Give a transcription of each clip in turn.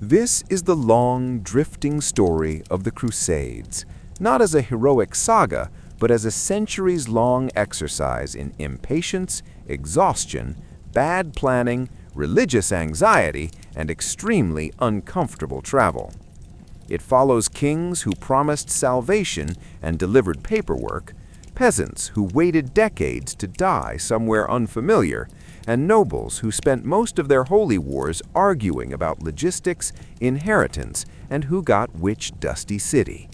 This is the long, drifting story of the Crusades, not as a heroic saga, but as a centuries-long exercise in impatience, exhaustion, bad planning, religious anxiety, and extremely uncomfortable travel. It follows kings who promised salvation and delivered paperwork, peasants who waited decades to die somewhere unfamiliar, and nobles who spent most of their holy wars arguing about logistics, inheritance, and who got which dusty city.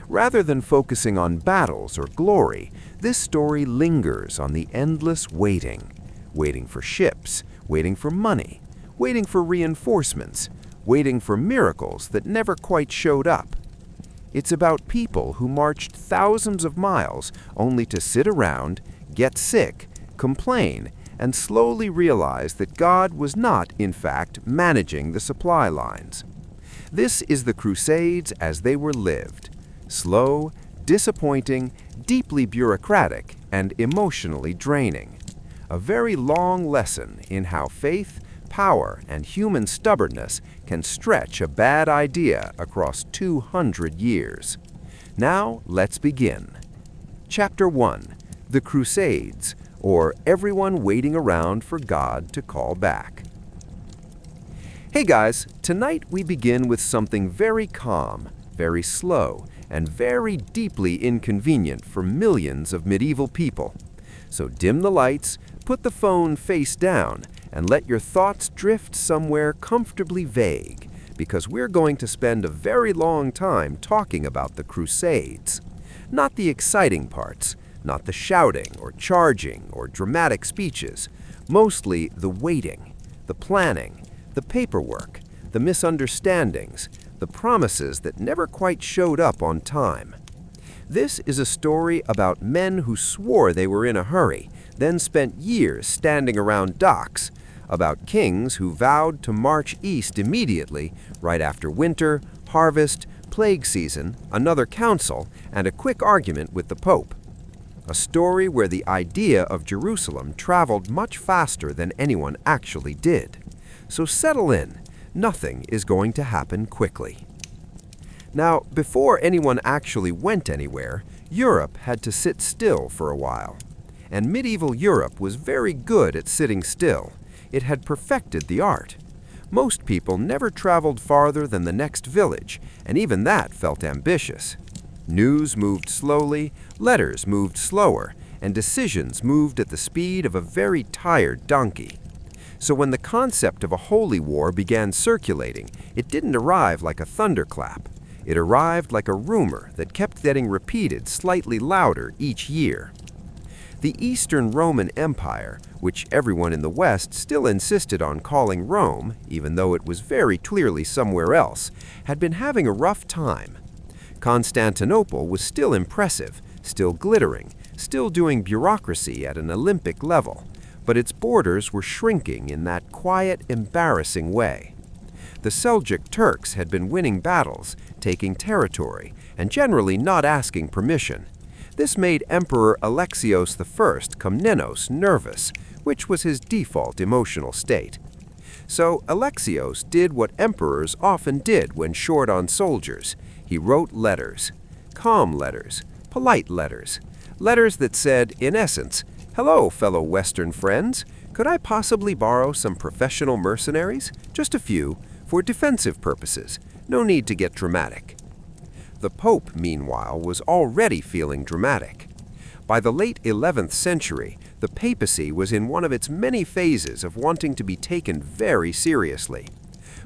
Rather than focusing on battles or glory, this story lingers on the endless waiting. Waiting for ships, waiting for money, waiting for reinforcements, waiting for miracles that never quite showed up. It's about people who marched thousands of miles only to sit around, get sick, complain, and slowly realize that God was not, in fact, managing the supply lines. This is the Crusades as they were lived. Slow, disappointing, deeply bureaucratic, and emotionally draining. A very long lesson in how faith, power, and human stubbornness can stretch a bad idea across 200 years. Now, let's begin. Chapter 1. The Crusades, or everyone waiting around for God to call back. Hey guys, tonight we begin with something very calm, very slow, and very deeply inconvenient for millions of medieval people. So dim the lights, put the phone face down, and let your thoughts drift somewhere comfortably vague, because we're going to spend a very long time talking about the Crusades. Not the exciting parts, not the shouting or charging or dramatic speeches, mostly the waiting, the planning, the paperwork, the misunderstandings, the promises that never quite showed up on time. This is a story about men who swore they were in a hurry, then spent years standing around docks, about kings who vowed to march east immediately, right after winter, harvest, plague season, another council, and a quick argument with the Pope. A story where the idea of Jerusalem traveled much faster than anyone actually did. So settle in. Nothing is going to happen quickly. Now, before anyone actually went anywhere, Europe had to sit still for a while. And medieval Europe was very good at sitting still. It had perfected the art. Most people never traveled farther than the next village, and even that felt ambitious. News moved slowly, letters moved slower, and decisions moved at the speed of a very tired donkey. So when the concept of a holy war began circulating, it didn't arrive like a thunderclap. It arrived like a rumor that kept getting repeated slightly louder each year. The Eastern Roman Empire, which everyone in the West still insisted on calling Rome, even though it was very clearly somewhere else, had been having a rough time. Constantinople was still impressive, still glittering, still doing bureaucracy at an Olympic level, but its borders were shrinking in that quiet, embarrassing way. The Seljuk Turks had been winning battles, taking territory, and generally not asking permission. This made Emperor Alexios I Komnenos nervous, which was his default emotional state. So Alexios did what emperors often did when short on soldiers. He wrote letters. Calm letters, polite letters. Letters that said, in essence, "Hello, fellow Western friends. Could I possibly borrow some professional mercenaries? Just a few, for defensive purposes. No need to get dramatic." The Pope, meanwhile, was already feeling dramatic. By the late 11th century, the papacy was in one of its many phases of wanting to be taken very seriously.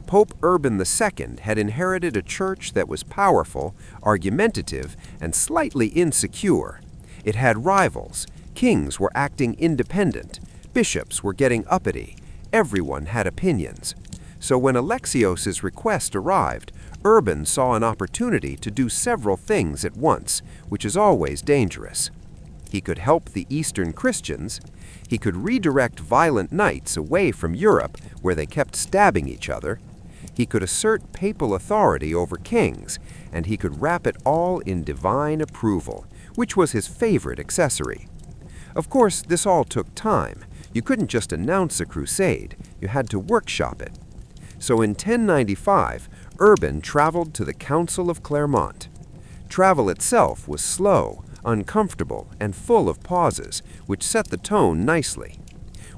Pope Urban II had inherited a church that was powerful, argumentative, and slightly insecure. It had rivals. Kings were acting independent. Bishops were getting uppity. Everyone had opinions. So when Alexios's request arrived, Urban saw an opportunity to do several things at once, which is always dangerous. He could help the Eastern Christians. He could redirect violent knights away from Europe, where they kept stabbing each other. He could assert papal authority over kings, and he could wrap it all in divine approval, which was his favorite accessory. Of course, this all took time. You couldn't just announce a crusade. You had to workshop it. So in 1095, Urban traveled to the Council of Clermont. Travel itself was slow, uncomfortable, and full of pauses, which set the tone nicely.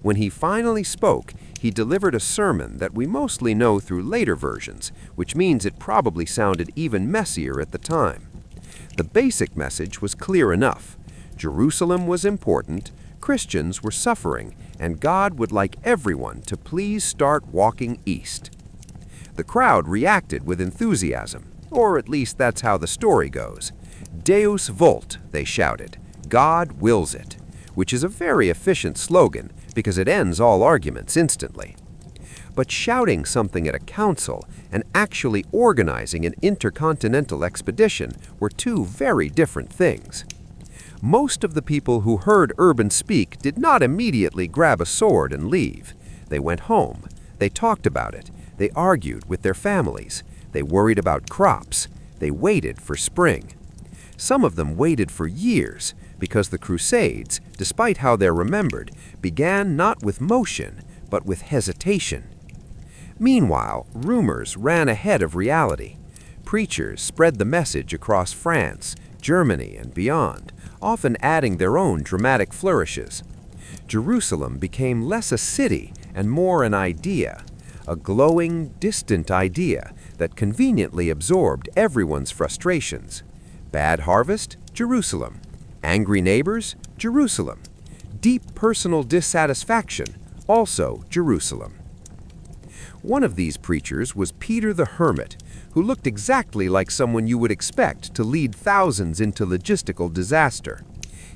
When he finally spoke, he delivered a sermon that we mostly know through later versions, which means it probably sounded even messier at the time. The basic message was clear enough. Jerusalem was important, Christians were suffering, and God would like everyone to please start walking east. The crowd reacted with enthusiasm, or at least that's how the story goes. Deus vult, they shouted. God wills it, which is a very efficient slogan because it ends all arguments instantly. But shouting something at a council and actually organizing an intercontinental expedition were two very different things. Most of the people who heard Urban speak did not immediately grab a sword and leave. They went home. They talked about it. They argued with their families. They worried about crops. They waited for spring. Some of them waited for years because the Crusades, despite how they're remembered, began not with motion, but with hesitation. Meanwhile, rumors ran ahead of reality. Preachers spread the message across France, Germany, and beyond, often adding their own dramatic flourishes. Jerusalem became less a city and more an idea, a glowing, distant idea that conveniently absorbed everyone's frustrations. Bad harvest? Jerusalem. Angry neighbors? Jerusalem. Deep personal dissatisfaction? Also Jerusalem. One of these preachers was Peter the Hermit, who looked exactly like someone you would expect to lead thousands into logistical disaster.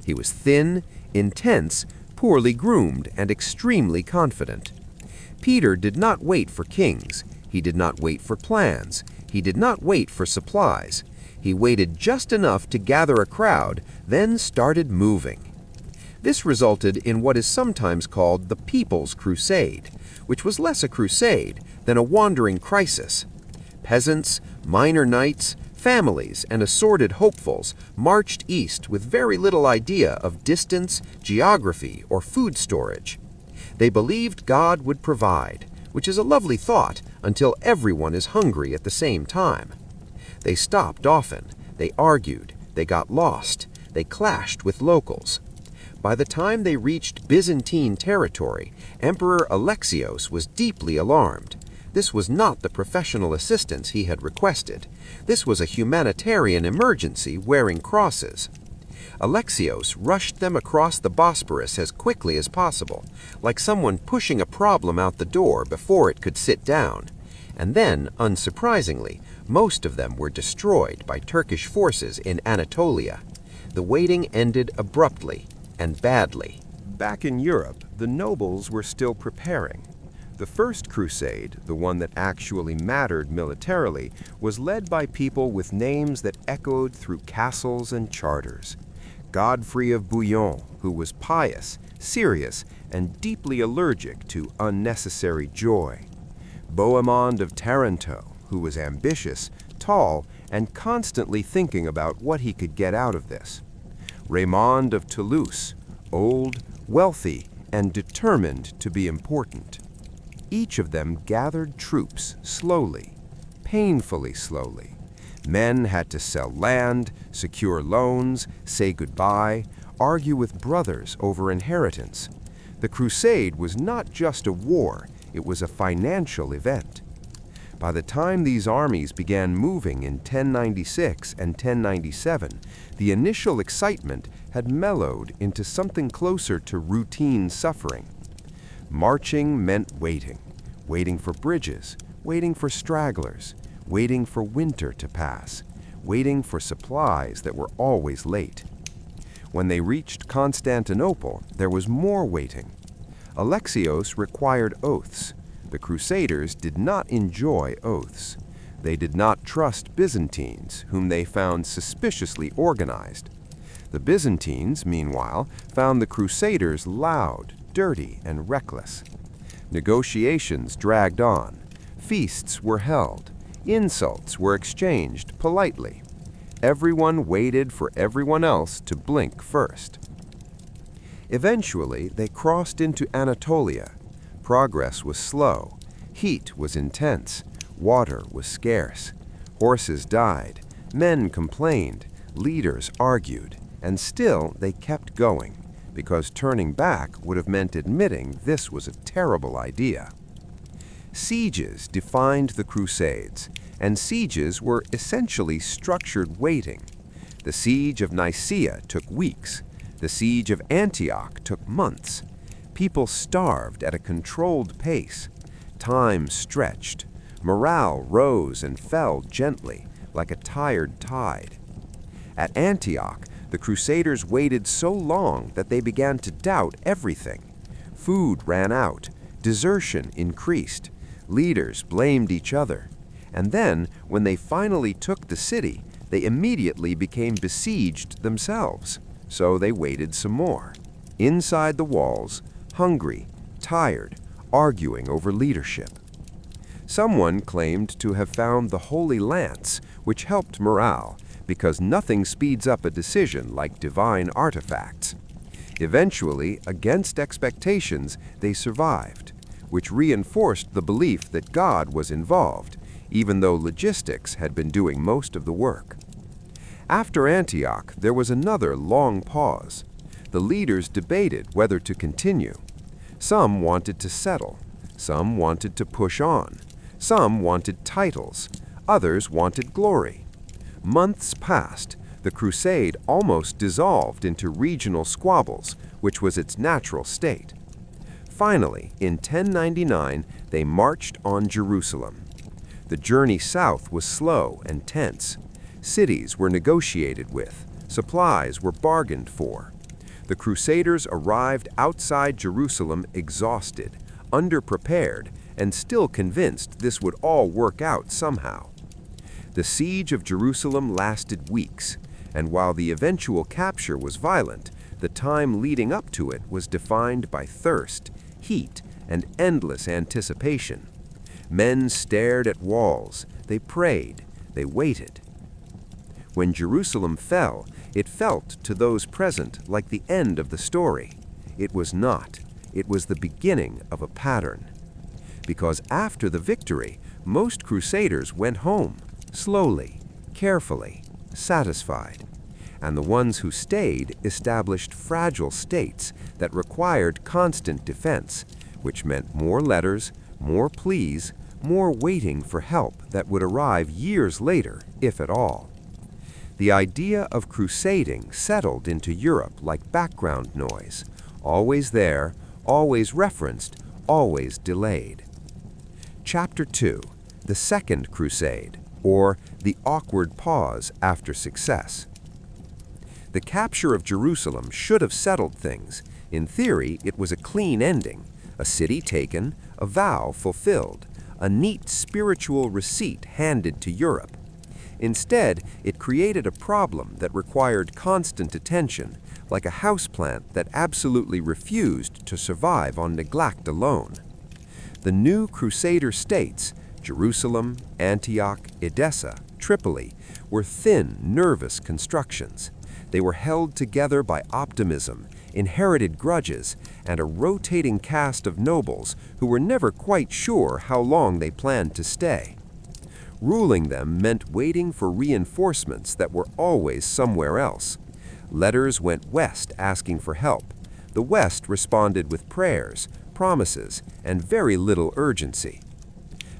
He was thin, intense, poorly groomed, and extremely confident. Peter did not wait for kings. He did not wait for plans. He did not wait for supplies. He waited just enough to gather a crowd, then started moving. This resulted in what is sometimes called the People's Crusade, which was less a crusade than a wandering crisis. Peasants, minor knights, families, and assorted hopefuls marched east with very little idea of distance, geography, or food storage. They believed God would provide, which is a lovely thought until everyone is hungry at the same time. They stopped often, they argued, they got lost, they clashed with locals. By the time they reached Byzantine territory, Emperor Alexios was deeply alarmed. This was not the professional assistance he had requested. This was a humanitarian emergency wearing crosses. Alexios rushed them across the Bosphorus as quickly as possible, like someone pushing a problem out the door before it could sit down. And then, unsurprisingly, most of them were destroyed by Turkish forces in Anatolia. The waiting ended abruptly and badly. Back in Europe, the nobles were still preparing. The First Crusade, the one that actually mattered militarily, was led by people with names that echoed through castles and charters. Godfrey of Bouillon, who was pious, serious, and deeply allergic to unnecessary joy. Bohemond of Taranto, who was ambitious, tall, and constantly thinking about what he could get out of this. Raymond of Toulouse, old, wealthy, and determined to be important. Each of them gathered troops slowly, painfully slowly. Men had to sell land, secure loans, say goodbye, argue with brothers over inheritance. The crusade was not just a war, it was a financial event. By the time these armies began moving in 1096 and 1097, the initial excitement had mellowed into something closer to routine suffering. Marching meant waiting, waiting for bridges, waiting for stragglers, waiting for winter to pass, waiting for supplies that were always late. When they reached Constantinople, there was more waiting. Alexios required oaths. The Crusaders did not enjoy oaths. They did not trust Byzantines, whom they found suspiciously organized. The Byzantines, meanwhile, found the Crusaders loud, dirty, and reckless. Negotiations dragged on. Feasts were held. Insults were exchanged politely. Everyone waited for everyone else to blink first. Eventually, they crossed into Anatolia. Progress was slow. Heat was intense, water was scarce, horses died, men complained, leaders argued, and still they kept going, because turning back would have meant admitting this was a terrible idea. Sieges defined the Crusades, and sieges were essentially structured waiting. The siege of Nicaea took weeks. The siege of Antioch took months. People starved at a controlled pace. Time stretched. Morale rose and fell gently, like a tired tide. At Antioch, the Crusaders waited so long that they began to doubt everything. Food ran out. Desertion increased. Leaders blamed each other. And then, when they finally took the city, they immediately became besieged themselves. So they waited some more. Inside the walls, hungry, tired, arguing over leadership. Someone claimed to have found the Holy Lance, which helped morale, because nothing speeds up a decision like divine artifacts. Eventually, against expectations, they survived, which reinforced the belief that God was involved, even though logistics had been doing most of the work. After Antioch, there was another long pause. The leaders debated whether to continue. Some wanted to settle. Some wanted to push on. Some wanted titles. Others wanted glory. Months passed. The crusade almost dissolved into regional squabbles, which was its natural state. Finally, in 1099, they marched on Jerusalem. The journey south was slow and tense. Cities were negotiated with. Supplies were bargained for. The Crusaders arrived outside Jerusalem exhausted, underprepared, and still convinced this would all work out somehow. The siege of Jerusalem lasted weeks, and while the eventual capture was violent, the time leading up to it was defined by thirst, heat, and endless anticipation. Men stared at walls, they prayed, they waited. When Jerusalem fell, it felt to those present like the end of the story. It was not. It was the beginning of a pattern. Because after the victory, most crusaders went home, slowly, carefully, satisfied. And the ones who stayed established fragile states that required constant defense, which meant more letters, more pleas, more waiting for help that would arrive years later, if at all. The idea of crusading settled into Europe like background noise, always there, always referenced, always delayed. Chapter 2, the Second Crusade, or the awkward pause after success. The capture of Jerusalem should have settled things. In theory, it was a clean ending, a city taken, a vow fulfilled, a neat spiritual receipt handed to Europe. Instead, it created a problem that required constant attention, like a houseplant that absolutely refused to survive on neglect alone. The new Crusader states, Jerusalem, Antioch, Edessa, Tripoli, were thin, nervous constructions. They were held together by optimism, inherited grudges, and a rotating cast of nobles who were never quite sure how long they planned to stay. Ruling them meant waiting for reinforcements that were always somewhere else. Letters went west asking for help. The West responded with prayers, promises, and very little urgency.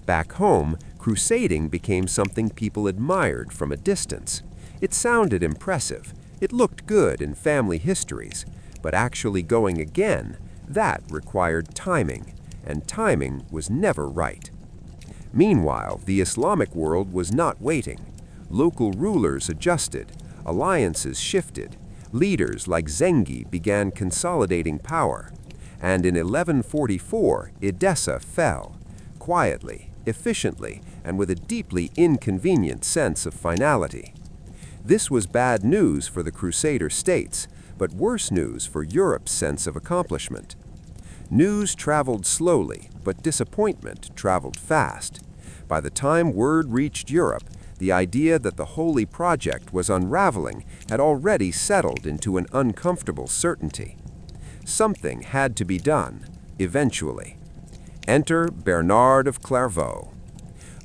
Back home, crusading became something people admired from a distance. It sounded impressive. It looked good in family histories. But actually going again, that required timing, and timing was never right. Meanwhile, the Islamic world was not waiting. Local rulers adjusted, alliances shifted, leaders like Zengi began consolidating power, and in 1144, Edessa fell, quietly, efficiently, and with a deeply inconvenient sense of finality. This was bad news for the Crusader states, but worse news for Europe's sense of accomplishment. News traveled slowly, but disappointment traveled fast. By the time word reached Europe, the idea that the Holy Project was unraveling had already settled into an uncomfortable certainty. Something had to be done, eventually. Enter Bernard of Clairvaux.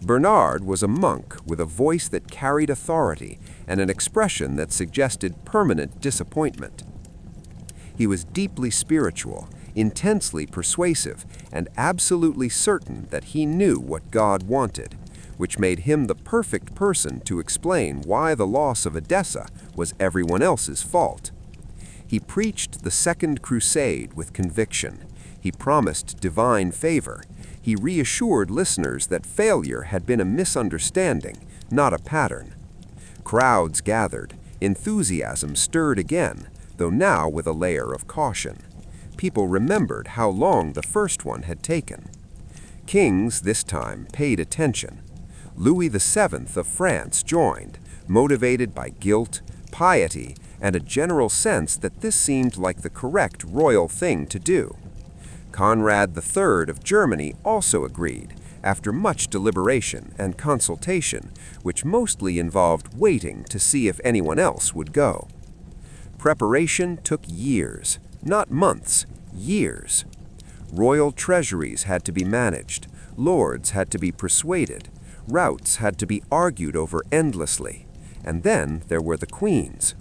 Bernard was a monk with a voice that carried authority and an expression that suggested permanent disappointment. He was deeply spiritual, intensely persuasive, and absolutely certain that he knew what God wanted, which made him the perfect person to explain why the loss of Edessa was everyone else's fault. He preached the Second Crusade with conviction. He promised divine favor. He reassured listeners that failure had been a misunderstanding, not a pattern. Crowds gathered. Enthusiasm stirred again, though now with a layer of caution. People remembered how long the first one had taken. Kings, this time, paid attention. Louis VII of France joined, motivated by guilt, piety, and a general sense that this seemed like the correct royal thing to do. Conrad III of Germany also agreed, after much deliberation and consultation, which mostly involved waiting to see if anyone else would go. Preparation took years, not months, years. Royal treasuries had to be managed, lords had to be persuaded, routes had to be argued over endlessly, and then there were the queens.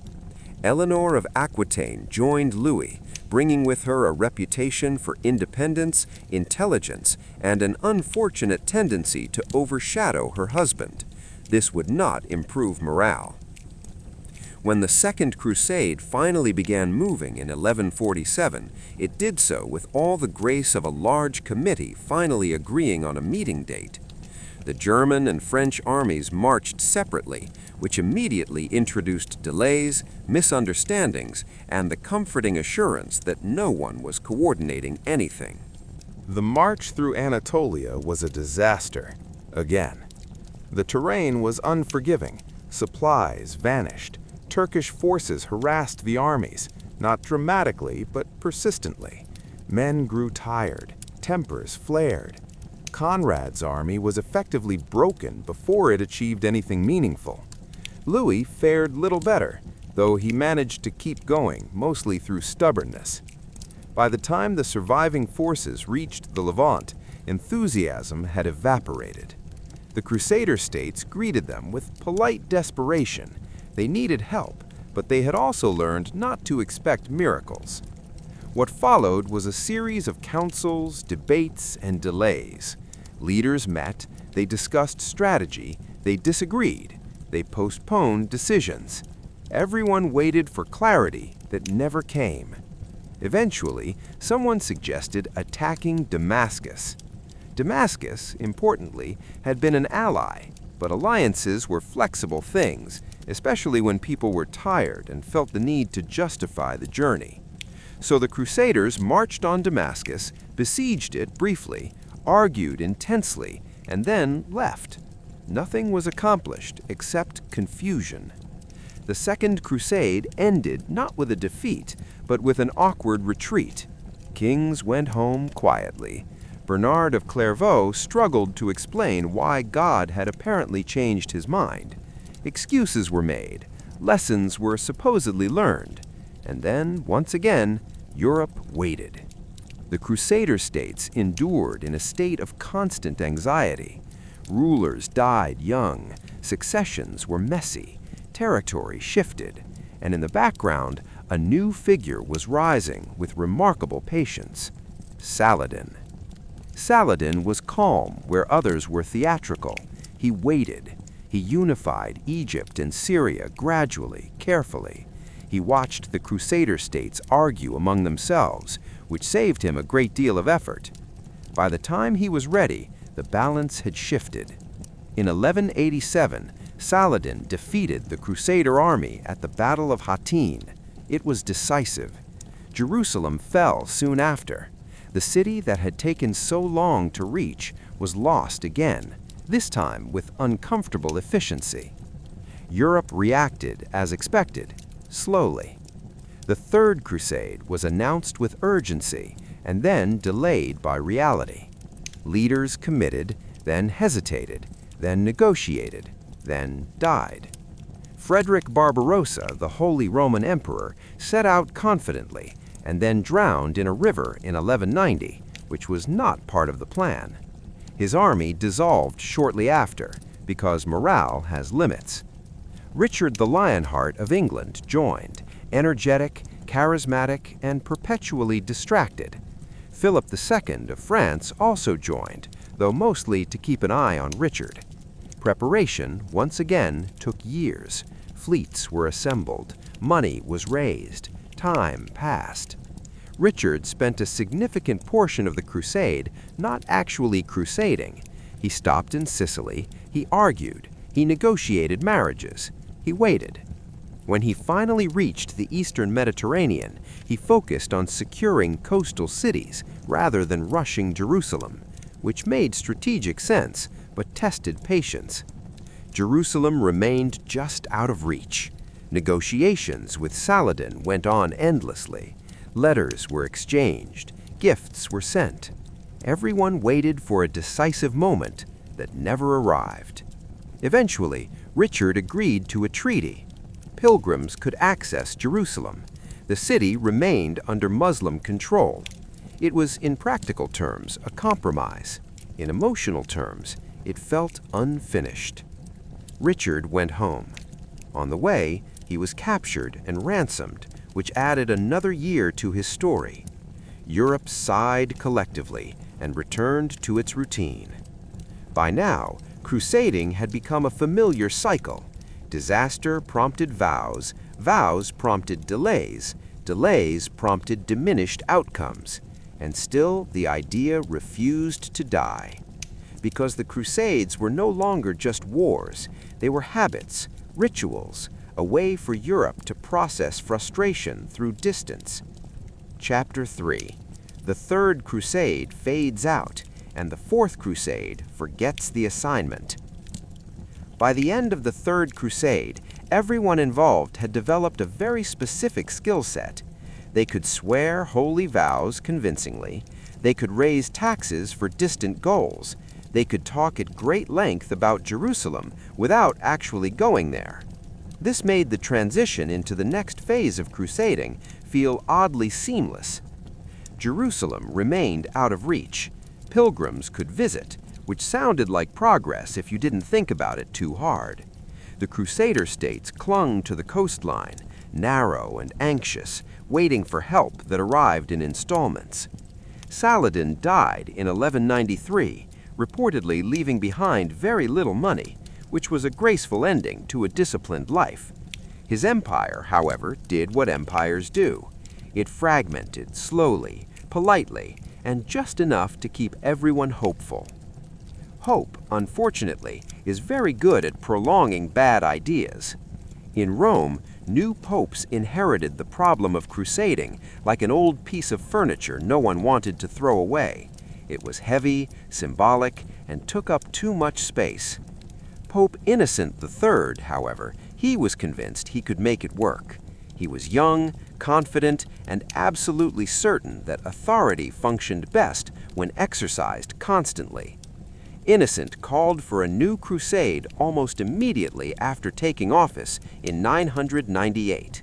Eleanor of Aquitaine joined Louis, bringing with her a reputation for independence, intelligence, and an unfortunate tendency to overshadow her husband. This would not improve morale. When the Second Crusade finally began moving in 1147, it did so with all the grace of a large committee finally agreeing on a meeting date. The German and French armies marched separately, which immediately introduced delays, misunderstandings, and the comforting assurance that no one was coordinating anything. The march through Anatolia was a disaster, again. The terrain was unforgiving. Supplies vanished. Turkish forces harassed the armies, not dramatically, but persistently. Men grew tired. Tempers flared. Conrad's army was effectively broken before it achieved anything meaningful. Louis fared little better, though he managed to keep going, mostly through stubbornness. By the time the surviving forces reached the Levant, enthusiasm had evaporated. The Crusader states greeted them with polite desperation. They needed help, but they had also learned not to expect miracles. What followed was a series of councils, debates, and delays. Leaders met, they discussed strategy, they disagreed, they postponed decisions. Everyone waited for clarity that never came. Eventually, someone suggested attacking Damascus. Damascus, importantly, had been an ally, but alliances were flexible things, especially when people were tired and felt the need to justify the journey. So the Crusaders marched on Damascus, besieged it briefly, argued intensely, and then left. Nothing was accomplished except confusion. The Second Crusade ended not with a defeat, but with an awkward retreat. Kings went home quietly. Bernard of Clairvaux struggled to explain why God had apparently changed his mind. Excuses were made. Lessons were supposedly learned. And then, once again, Europe waited. The Crusader states endured in a state of constant anxiety. Rulers died young, successions were messy, territory shifted, and in the background, a new figure was rising with remarkable patience: Saladin. Saladin was calm where others were theatrical. He waited. He unified Egypt and Syria gradually, carefully. He watched the Crusader states argue among themselves, which saved him a great deal of effort. By the time he was ready, the balance had shifted. In 1187, Saladin defeated the Crusader army at the Battle of Hattin. It was decisive. Jerusalem fell soon after. The city that had taken so long to reach was lost again, this time with uncomfortable efficiency. Europe reacted as expected, slowly. The Third Crusade was announced with urgency and then delayed by reality. Leaders committed, then hesitated, then negotiated, then died. Frederick Barbarossa, the Holy Roman Emperor, set out confidently and then drowned in a river in 1190, which was not part of the plan. His army dissolved shortly after, because morale has limits. Richard the Lionheart of England joined, energetic, charismatic, and perpetually distracted. Philip II of France also joined, though mostly to keep an eye on Richard. Preparation, once again, took years. Fleets were assembled, money was raised, time passed. Richard spent a significant portion of the crusade not actually crusading. He stopped in Sicily, he argued, he negotiated marriages, he waited. When he finally reached the eastern Mediterranean, he focused on securing coastal cities rather than rushing Jerusalem, which made strategic sense but tested patience. Jerusalem remained just out of reach. Negotiations with Saladin went on endlessly. Letters were exchanged, gifts were sent. Everyone waited for a decisive moment that never arrived. Eventually, Richard agreed to a treaty. Pilgrims could access Jerusalem. The city remained under Muslim control. It was, in practical terms, a compromise. In emotional terms, it felt unfinished. Richard went home. On the way, he was captured and ransomed, which added another year to his story. Europe sighed collectively and returned to its routine. By now, crusading had become a familiar cycle. Disaster prompted vows, vows prompted delays, delays prompted diminished outcomes, and still the idea refused to die. Because the Crusades were no longer just wars, they were habits, rituals, a way for Europe to process frustration through distance. Chapter 3. The Third Crusade fades out, and the Fourth Crusade forgets the assignment. By the end of the Third Crusade, everyone involved had developed a very specific skill set. They could swear holy vows convincingly, they could raise taxes for distant goals, they could talk at great length about Jerusalem without actually going there. This made the transition into the next phase of crusading feel oddly seamless. Jerusalem remained out of reach. Pilgrims could visit, which sounded like progress if you didn't think about it too hard. The Crusader states clung to the coastline, narrow and anxious, waiting for help that arrived in installments. Saladin died in 1193, reportedly leaving behind very little money, which was a graceful ending to a disciplined life. His empire, however, did what empires do. It fragmented slowly, politely, and just enough to keep everyone hopeful. Hope, unfortunately, is very good at prolonging bad ideas. In Rome, new popes inherited the problem of crusading like an old piece of furniture no one wanted to throw away. It was heavy, symbolic, and took up too much space. Pope Innocent III, however, he was convinced he could make it work. He was young, confident, and absolutely certain that authority functioned best when exercised constantly. Innocent called for a new crusade almost immediately after taking office in 998.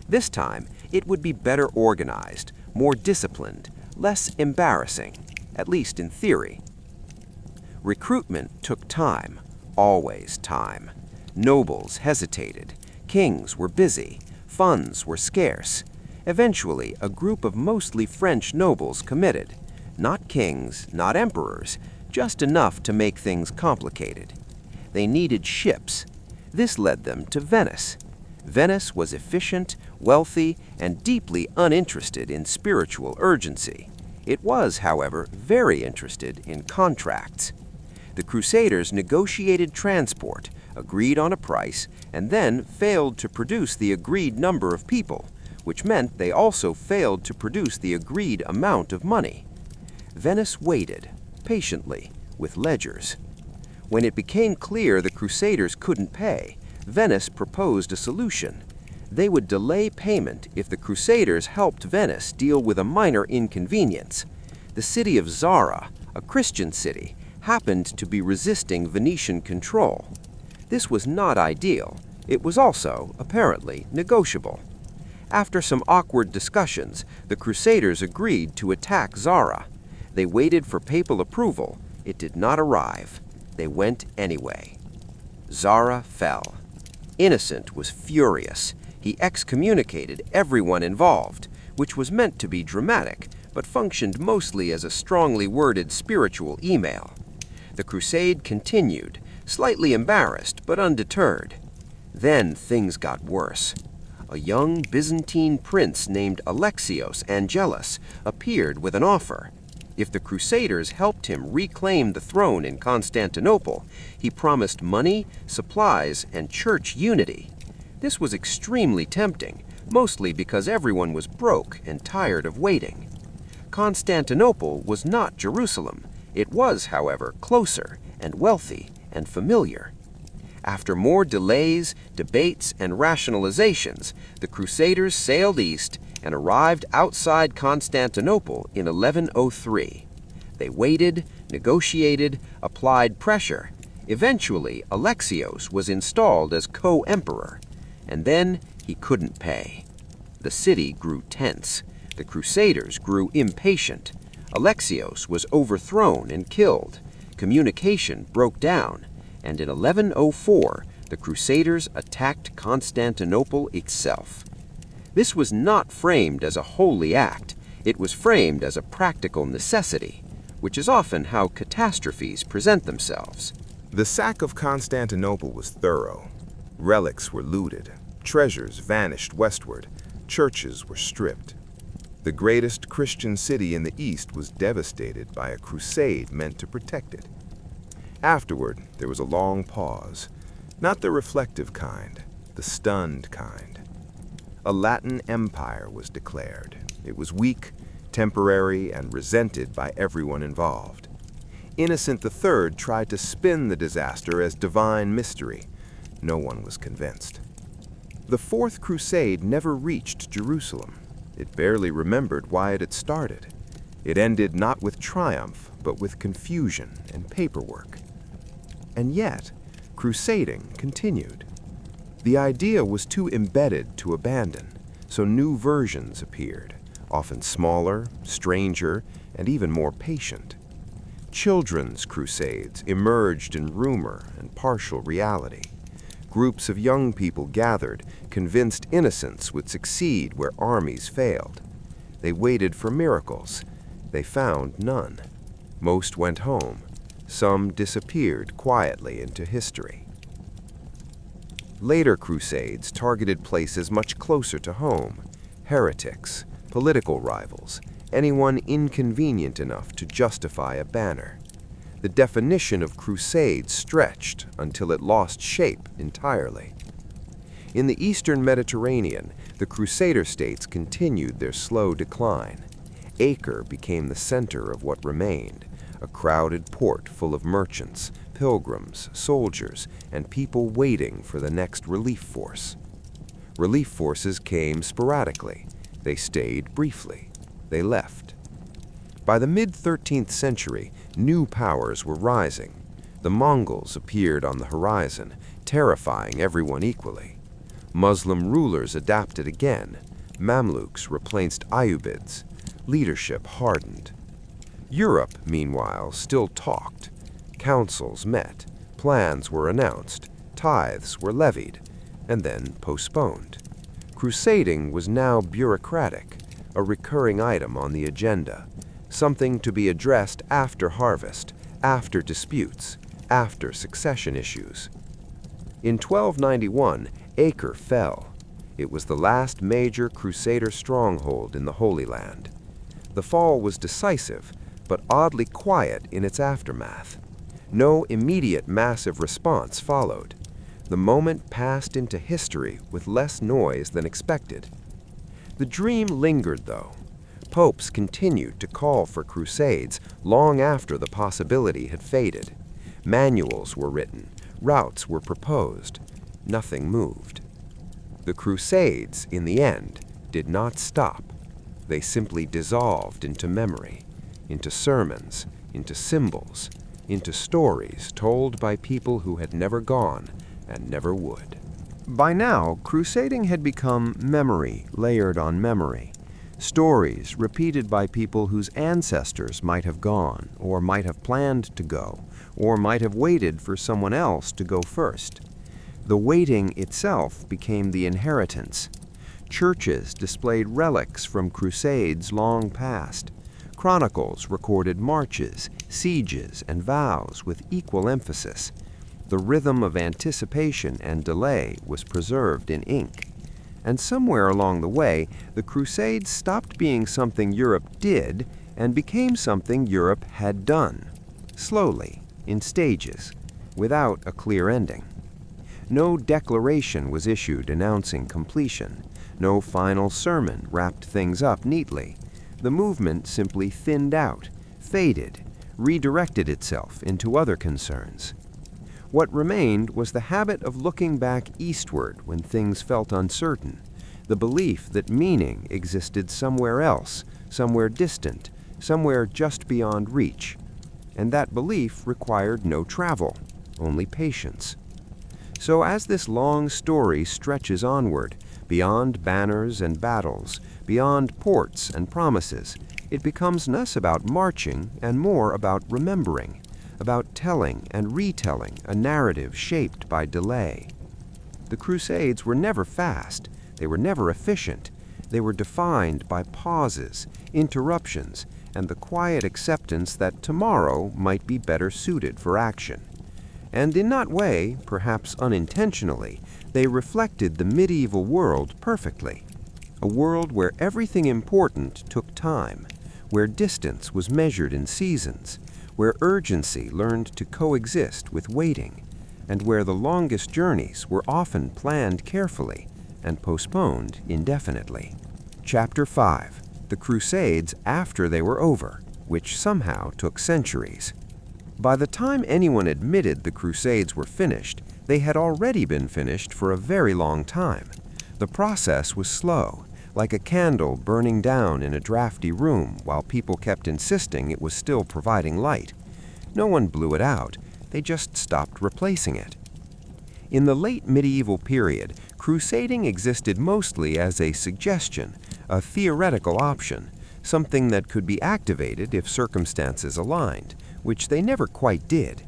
This time, it would be better organized, more disciplined, less embarrassing, at least in theory. Recruitment took time, always time. Nobles hesitated, kings were busy, funds were scarce. Eventually, a group of mostly French nobles committed. Not kings, not emperors, just enough to make things complicated. They needed ships. This led them to Venice. Venice was efficient, wealthy, and deeply uninterested in spiritual urgency. It was, however, very interested in contracts. The Crusaders negotiated transport, agreed on a price, and then failed to produce the agreed number of people, which meant they also failed to produce the agreed amount of money. Venice waited, patiently, with ledgers. When it became clear the Crusaders couldn't pay, Venice proposed a solution. They would delay payment if the Crusaders helped Venice deal with a minor inconvenience. The city of Zara, a Christian city, happened to be resisting Venetian control. This was not ideal. It was also, apparently, negotiable. After some awkward discussions, the Crusaders agreed to attack Zara. They waited for papal approval. It did not arrive. They went anyway. Zara fell. Innocent was furious. He excommunicated everyone involved, which was meant to be dramatic, but functioned mostly as a strongly worded spiritual email. The crusade continued, slightly embarrassed but undeterred. Then things got worse. A young Byzantine prince named Alexios Angelos appeared with an offer. If the Crusaders helped him reclaim the throne in Constantinople, he promised money, supplies, and church unity. This was extremely tempting, mostly because everyone was broke and tired of waiting. Constantinople was not Jerusalem. It was, however, closer and wealthy and familiar. After more delays, debates, and rationalizations, the Crusaders sailed east and arrived outside Constantinople in 1103. They waited, negotiated, applied pressure. Eventually, Alexios was installed as co-emperor, and then he couldn't pay. The city grew tense. The Crusaders grew impatient. Alexios was overthrown and killed. Communication broke down, and in 1104, the Crusaders attacked Constantinople itself. This was not framed as a holy act. It was framed as a practical necessity, which is often how catastrophes present themselves. The sack of Constantinople was thorough. Relics were looted, treasures vanished westward, churches were stripped. The greatest Christian city in the East was devastated by a crusade meant to protect it. Afterward, there was a long pause, not the reflective kind, the stunned kind. A Latin empire was declared. It was weak, temporary, and resented by everyone involved. Innocent III tried to spin the disaster as divine mystery. No one was convinced. The Fourth Crusade never reached Jerusalem. It barely remembered why it had started. It ended not with triumph, but with confusion and paperwork. And yet, crusading continued. The idea was too embedded to abandon, so new versions appeared, often smaller, stranger, and even more patient. Children's crusades emerged in rumor and partial reality. Groups of young people gathered, convinced innocence would succeed where armies failed. They waited for miracles. They found none. Most went home. Some disappeared quietly into history. Later crusades targeted places much closer to home: heretics, political rivals, anyone inconvenient enough to justify a banner. The definition of crusade stretched until it lost shape entirely. In the eastern Mediterranean, the Crusader states continued their slow decline. Acre became the center of what remained, a crowded port full of merchants, pilgrims, soldiers, and people waiting for the next relief force. Relief forces came sporadically. They stayed briefly. They left. By the mid-13th century, new powers were rising. The Mongols appeared on the horizon, terrifying everyone equally. Muslim rulers adapted again. Mamluks replaced Ayyubids. Leadership hardened. Europe, meanwhile, still talked. Councils met. Plans were announced. Tithes were levied, and then postponed. Crusading was now bureaucratic, a recurring item on the agenda, something to be addressed after harvest, after disputes, after succession issues. In 1291, Acre fell. It was the last major Crusader stronghold in the Holy Land. The fall was decisive, but oddly quiet in its aftermath. No immediate massive response followed. The moment passed into history with less noise than expected. The dream lingered, though. Popes continued to call for crusades long after the possibility had faded. Manuals were written, routes were proposed. Nothing moved. The Crusades, in the end, did not stop. They simply dissolved into memory, into sermons, into symbols, into stories told by people who had never gone and never would. By now, crusading had become memory layered on memory. Stories repeated by people whose ancestors might have gone, or might have planned to go, or might have waited for someone else to go first. The waiting itself became the inheritance. Churches displayed relics from crusades long past. Chronicles recorded marches, sieges, and vows with equal emphasis. The rhythm of anticipation and delay was preserved in ink. And somewhere along the way, the Crusades stopped being something Europe did and became something Europe had done, slowly, in stages, without a clear ending. No declaration was issued announcing completion. No final sermon wrapped things up neatly. The movement simply thinned out, faded, redirected itself into other concerns. What remained was the habit of looking back eastward when things felt uncertain, the belief that meaning existed somewhere else, somewhere distant, somewhere just beyond reach. And that belief required no travel, only patience. So as this long story stretches onward, beyond banners and battles, beyond ports and promises, it becomes less about marching and more about remembering, about telling and retelling a narrative shaped by delay. The Crusades were never fast, they were never efficient, they were defined by pauses, interruptions, and the quiet acceptance that tomorrow might be better suited for action. And in that way, perhaps unintentionally, they reflected the medieval world perfectly. A world where everything important took time, where distance was measured in seasons, where urgency learned to coexist with waiting, and where the longest journeys were often planned carefully and postponed indefinitely. Chapter 5. The Crusades after they were over, which somehow took centuries. By the time anyone admitted the Crusades were finished, they had already been finished for a very long time. The process was slow, like a candle burning down in a drafty room while people kept insisting it was still providing light. No one blew it out, they just stopped replacing it. In the late medieval period, crusading existed mostly as a suggestion, a theoretical option, something that could be activated if circumstances aligned, which they never quite did.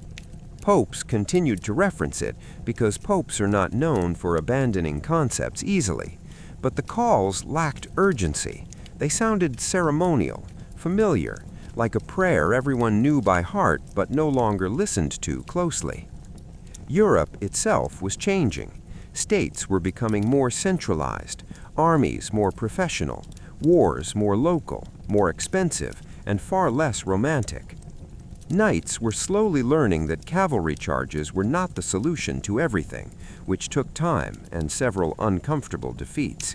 Popes continued to reference it because popes are not known for abandoning concepts easily. But the calls lacked urgency. They sounded ceremonial, familiar, like a prayer everyone knew by heart but no longer listened to closely. Europe itself was changing. States were becoming more centralized, armies more professional, wars more local, more expensive, and far less romantic. Knights were slowly learning that cavalry charges were not the solution to everything, which took time and several uncomfortable defeats.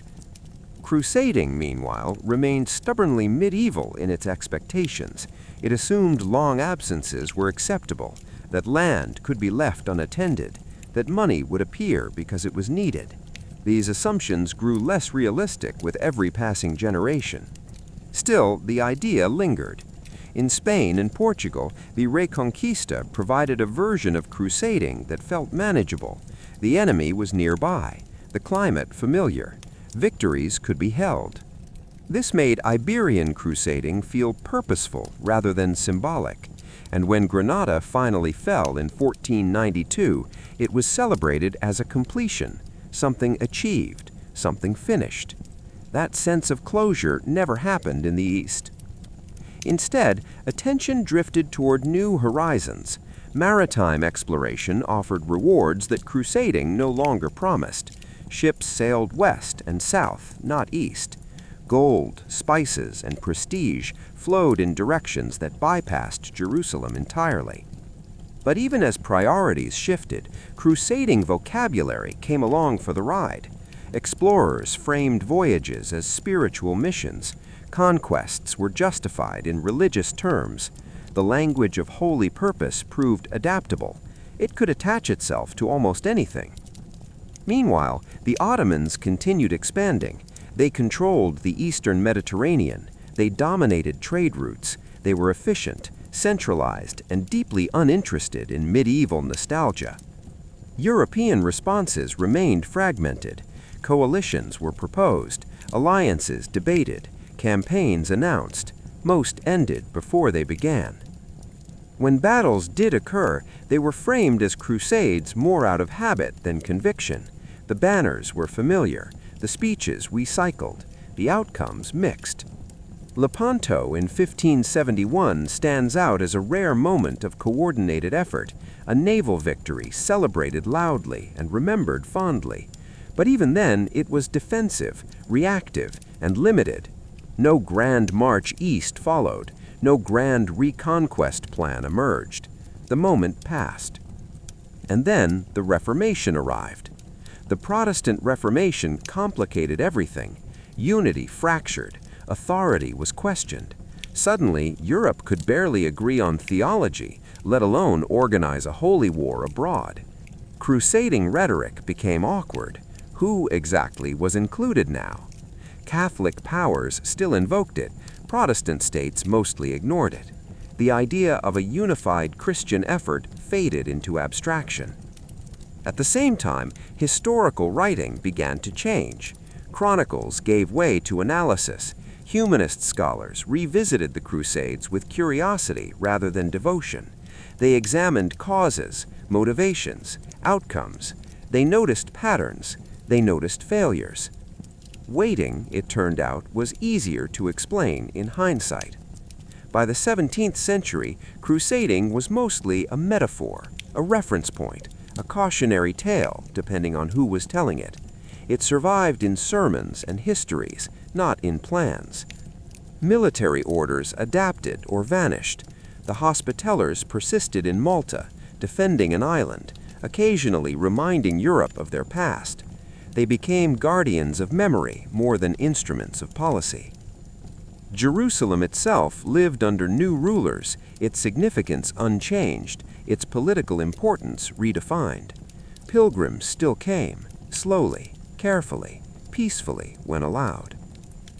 Crusading, meanwhile, remained stubbornly medieval in its expectations. It assumed long absences were acceptable, that land could be left unattended, that money would appear because it was needed. These assumptions grew less realistic with every passing generation. Still, the idea lingered. In Spain and Portugal, the Reconquista provided a version of crusading that felt manageable. The enemy was nearby, the climate familiar. Victories could be held. This made Iberian crusading feel purposeful rather than symbolic. And when Granada finally fell in 1492, it was celebrated as a completion, something achieved, something finished. That sense of closure never happened in the East. Instead, attention drifted toward new horizons. Maritime exploration offered rewards that crusading no longer promised. Ships sailed west and south, not east. Gold, spices, and prestige flowed in directions that bypassed Jerusalem entirely. But even as priorities shifted, crusading vocabulary came along for the ride. Explorers framed voyages as spiritual missions. Conquests were justified in religious terms. The language of holy purpose proved adaptable. It could attach itself to almost anything. Meanwhile, the Ottomans continued expanding. They controlled the eastern Mediterranean. They dominated trade routes. They were efficient, centralized, and deeply uninterested in medieval nostalgia. European responses remained fragmented. Coalitions were proposed, alliances debated, campaigns announced, most ended before they began. When battles did occur, they were framed as crusades more out of habit than conviction. The banners were familiar, the speeches recycled, the outcomes mixed. Lepanto in 1571 stands out as a rare moment of coordinated effort, a naval victory celebrated loudly and remembered fondly. But even then, it was defensive, reactive, and limited. No grand march east followed. No grand reconquest plan emerged. The moment passed. And then the Reformation arrived. The Protestant Reformation complicated everything. Unity fractured. Authority was questioned. Suddenly, Europe could barely agree on theology, let alone organize a holy war abroad. Crusading rhetoric became awkward. Who exactly was included now? Catholic powers still invoked it. Protestant states mostly ignored it. The idea of a unified Christian effort faded into abstraction. At the same time, historical writing began to change. Chronicles gave way to analysis. Humanist scholars revisited the Crusades with curiosity rather than devotion. They examined causes, motivations, outcomes. They noticed patterns. They noticed failures. Waiting, it turned out, was easier to explain in hindsight. By the 17th century, crusading was mostly a metaphor, a reference point, a cautionary tale, depending on who was telling it. It survived in sermons and histories, not in plans. Military orders adapted or vanished. The Hospitallers persisted in Malta, defending an island, occasionally reminding Europe of their past. They became guardians of memory more than instruments of policy. Jerusalem itself lived under new rulers, its significance unchanged, its political importance redefined. Pilgrims still came, slowly, carefully, peacefully when allowed.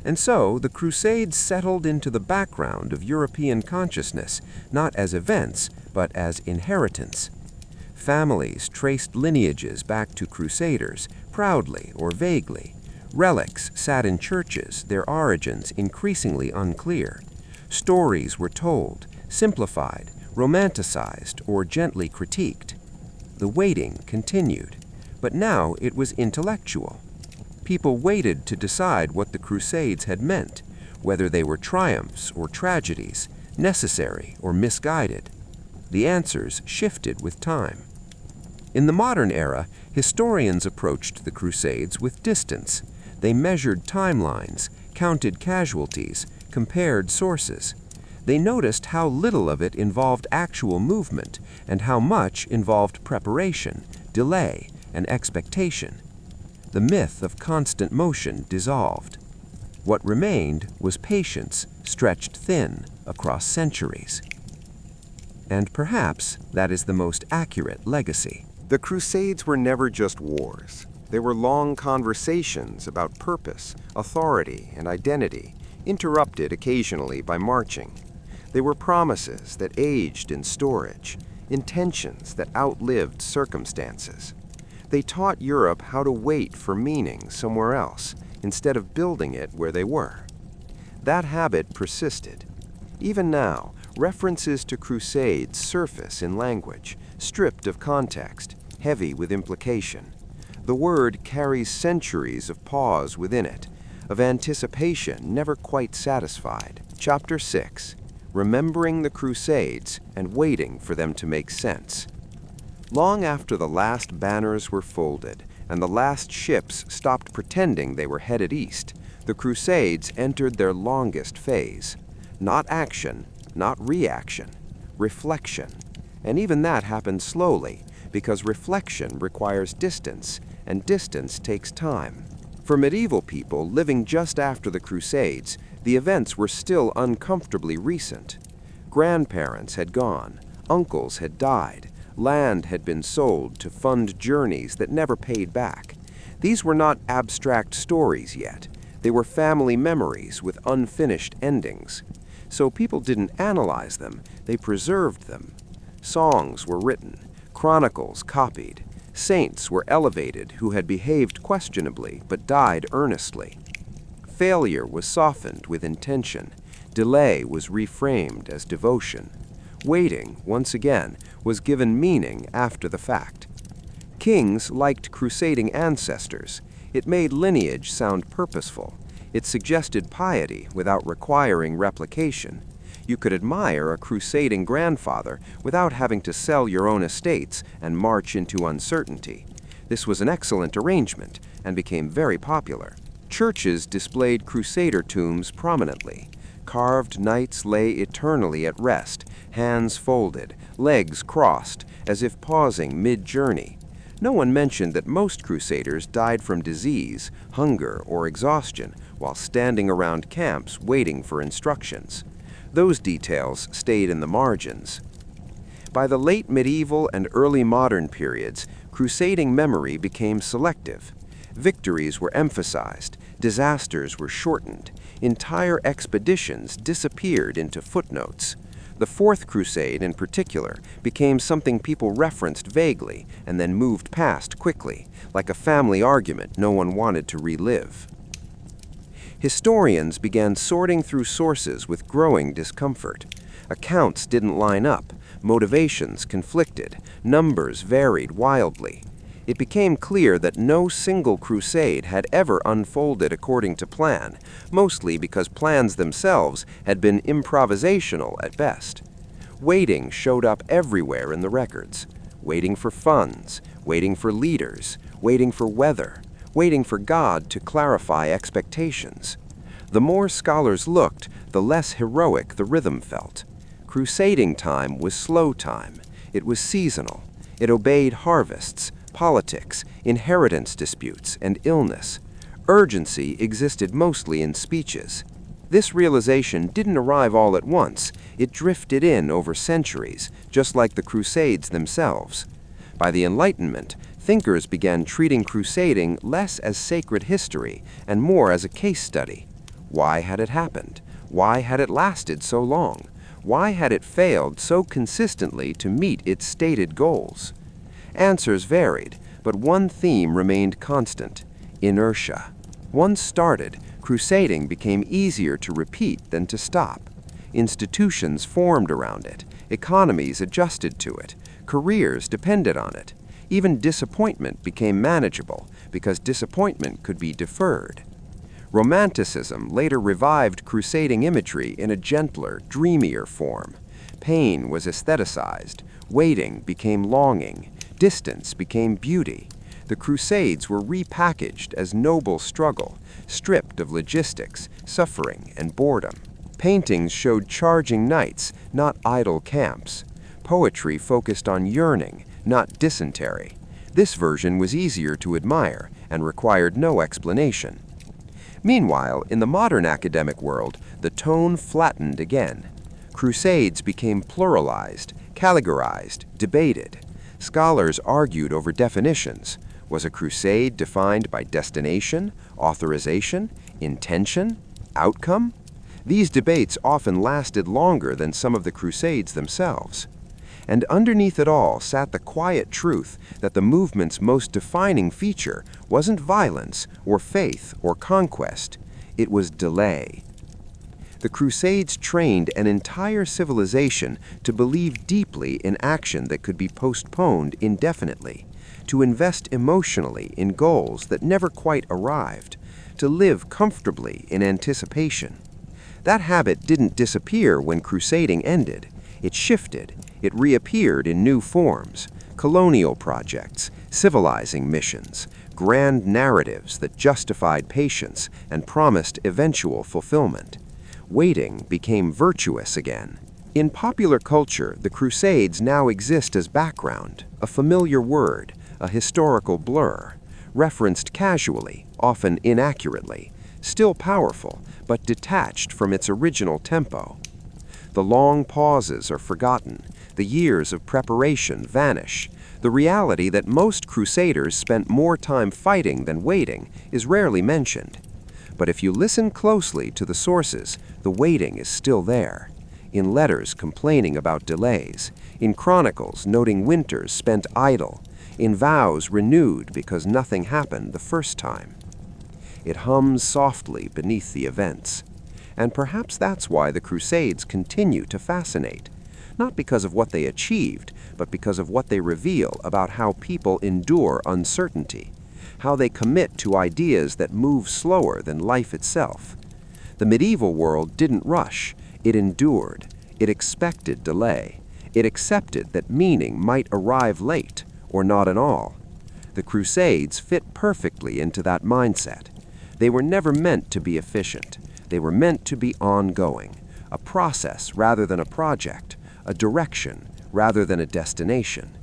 And so the Crusades settled into the background of European consciousness, not as events, but as inheritance. Families traced lineages back to crusaders, proudly or vaguely. Relics sat in churches, their origins increasingly unclear. Stories were told, simplified, romanticized, or gently critiqued. The waiting continued, but now it was intellectual. People waited to decide what the Crusades had meant, whether they were triumphs or tragedies, necessary or misguided. The answers shifted with time. In the modern era, historians approached the Crusades with distance. They measured timelines, counted casualties, compared sources. They noticed how little of it involved actual movement and how much involved preparation, delay, and expectation. The myth of constant motion dissolved. What remained was patience stretched thin across centuries. And perhaps that is the most accurate legacy. The Crusades were never just wars. They were long conversations about purpose, authority, and identity, interrupted occasionally by marching. They were promises that aged in storage, intentions that outlived circumstances. They taught Europe how to wait for meaning somewhere else, instead of building it where they were. That habit persisted. Even now, references to Crusades surface in language, stripped of context, heavy with implication. The word carries centuries of pause within it, of anticipation never quite satisfied. Chapter 6. Remembering the Crusades and waiting for them to make sense. Long after the last banners were folded and the last ships stopped pretending they were headed east, the Crusades entered their longest phase. Not action, not reaction, reflection. And even that happened slowly, because reflection requires distance, and distance takes time. For medieval people living just after the Crusades, the events were still uncomfortably recent. Grandparents had gone, uncles had died, land had been sold to fund journeys that never paid back. These were not abstract stories yet. They were family memories with unfinished endings. So people didn't analyze them, they preserved them. Songs were written, chronicles copied. Saints were elevated who had behaved questionably but died earnestly. Failure was softened with intention. Delay was reframed as devotion. Waiting, once again, was given meaning after the fact. Kings liked crusading ancestors. It made lineage sound purposeful. It suggested piety without requiring replication. You could admire a crusading grandfather without having to sell your own estates and march into uncertainty. This was an excellent arrangement and became very popular. Churches displayed crusader tombs prominently. Carved knights lay eternally at rest, hands folded, legs crossed, as if pausing mid-journey. No one mentioned that most crusaders died from disease, hunger, or exhaustion while standing around camps waiting for instructions. Those details stayed in the margins. By the late medieval and early modern periods, crusading memory became selective. Victories were emphasized, disasters were shortened, entire expeditions disappeared into footnotes. The Fourth Crusade, in particular, became something people referenced vaguely and then moved past quickly, like a family argument no one wanted to relive. Historians began sorting through sources with growing discomfort. Accounts didn't line up, motivations conflicted, numbers varied wildly. It became clear that no single crusade had ever unfolded according to plan, mostly because plans themselves had been improvisational at best. Waiting showed up everywhere in the records. Waiting for funds, waiting for leaders, waiting for weather, waiting for God to clarify expectations. The more scholars looked, the less heroic the rhythm felt. Crusading time was slow time. It was seasonal. It obeyed harvests, politics, inheritance disputes, and illness. Urgency existed mostly in speeches. This realization didn't arrive all at once. It drifted in over centuries, just like the Crusades themselves. By the Enlightenment, thinkers began treating crusading less as sacred history and more as a case study. Why had it happened? Why had it lasted so long? Why had it failed so consistently to meet its stated goals? Answers varied, but one theme remained constant: inertia. Once started, crusading became easier to repeat than to stop. Institutions formed around it, economies adjusted to it, careers depended on it. Even disappointment became manageable because disappointment could be deferred. Romanticism later revived crusading imagery in a gentler, dreamier form. Pain was aestheticized, waiting became longing, distance became beauty. The Crusades were repackaged as noble struggle, stripped of logistics, suffering, and boredom. Paintings showed charging knights, not idle camps. Poetry focused on yearning, not dysentery. This version was easier to admire and required no explanation. Meanwhile, in the modern academic world, the tone flattened again. Crusades became pluralized, categorized, debated. Scholars argued over definitions. Was a crusade defined by destination, authorization, intention, outcome? These debates often lasted longer than some of the crusades themselves. And underneath it all sat the quiet truth that the movement's most defining feature wasn't violence or faith or conquest. It was delay. The Crusades trained an entire civilization to believe deeply in action that could be postponed indefinitely, to invest emotionally in goals that never quite arrived, to live comfortably in anticipation. That habit didn't disappear when crusading ended. It shifted. It reappeared in new forms: colonial projects, civilizing missions, grand narratives that justified patience and promised eventual fulfillment. Waiting became virtuous again. In popular culture, the Crusades now exist as background, a familiar word, a historical blur, referenced casually, often inaccurately, still powerful, but detached from its original tempo. The long pauses are forgotten. The years of preparation vanish. The reality that most crusaders spent more time fighting than waiting is rarely mentioned. But if you listen closely to the sources, the waiting is still there. In letters complaining about delays, in chronicles noting winters spent idle, in vows renewed because nothing happened the first time. It hums softly beneath the events. And perhaps that's why the Crusades continue to fascinate. Not because of what they achieved, but because of what they reveal about how people endure uncertainty, how they commit to ideas that move slower than life itself. The medieval world didn't rush, it endured, it expected delay, it accepted that meaning might arrive late, or not at all. The Crusades fit perfectly into that mindset. They were never meant to be efficient. They were meant to be ongoing, a process rather than a project, a direction rather than a destination.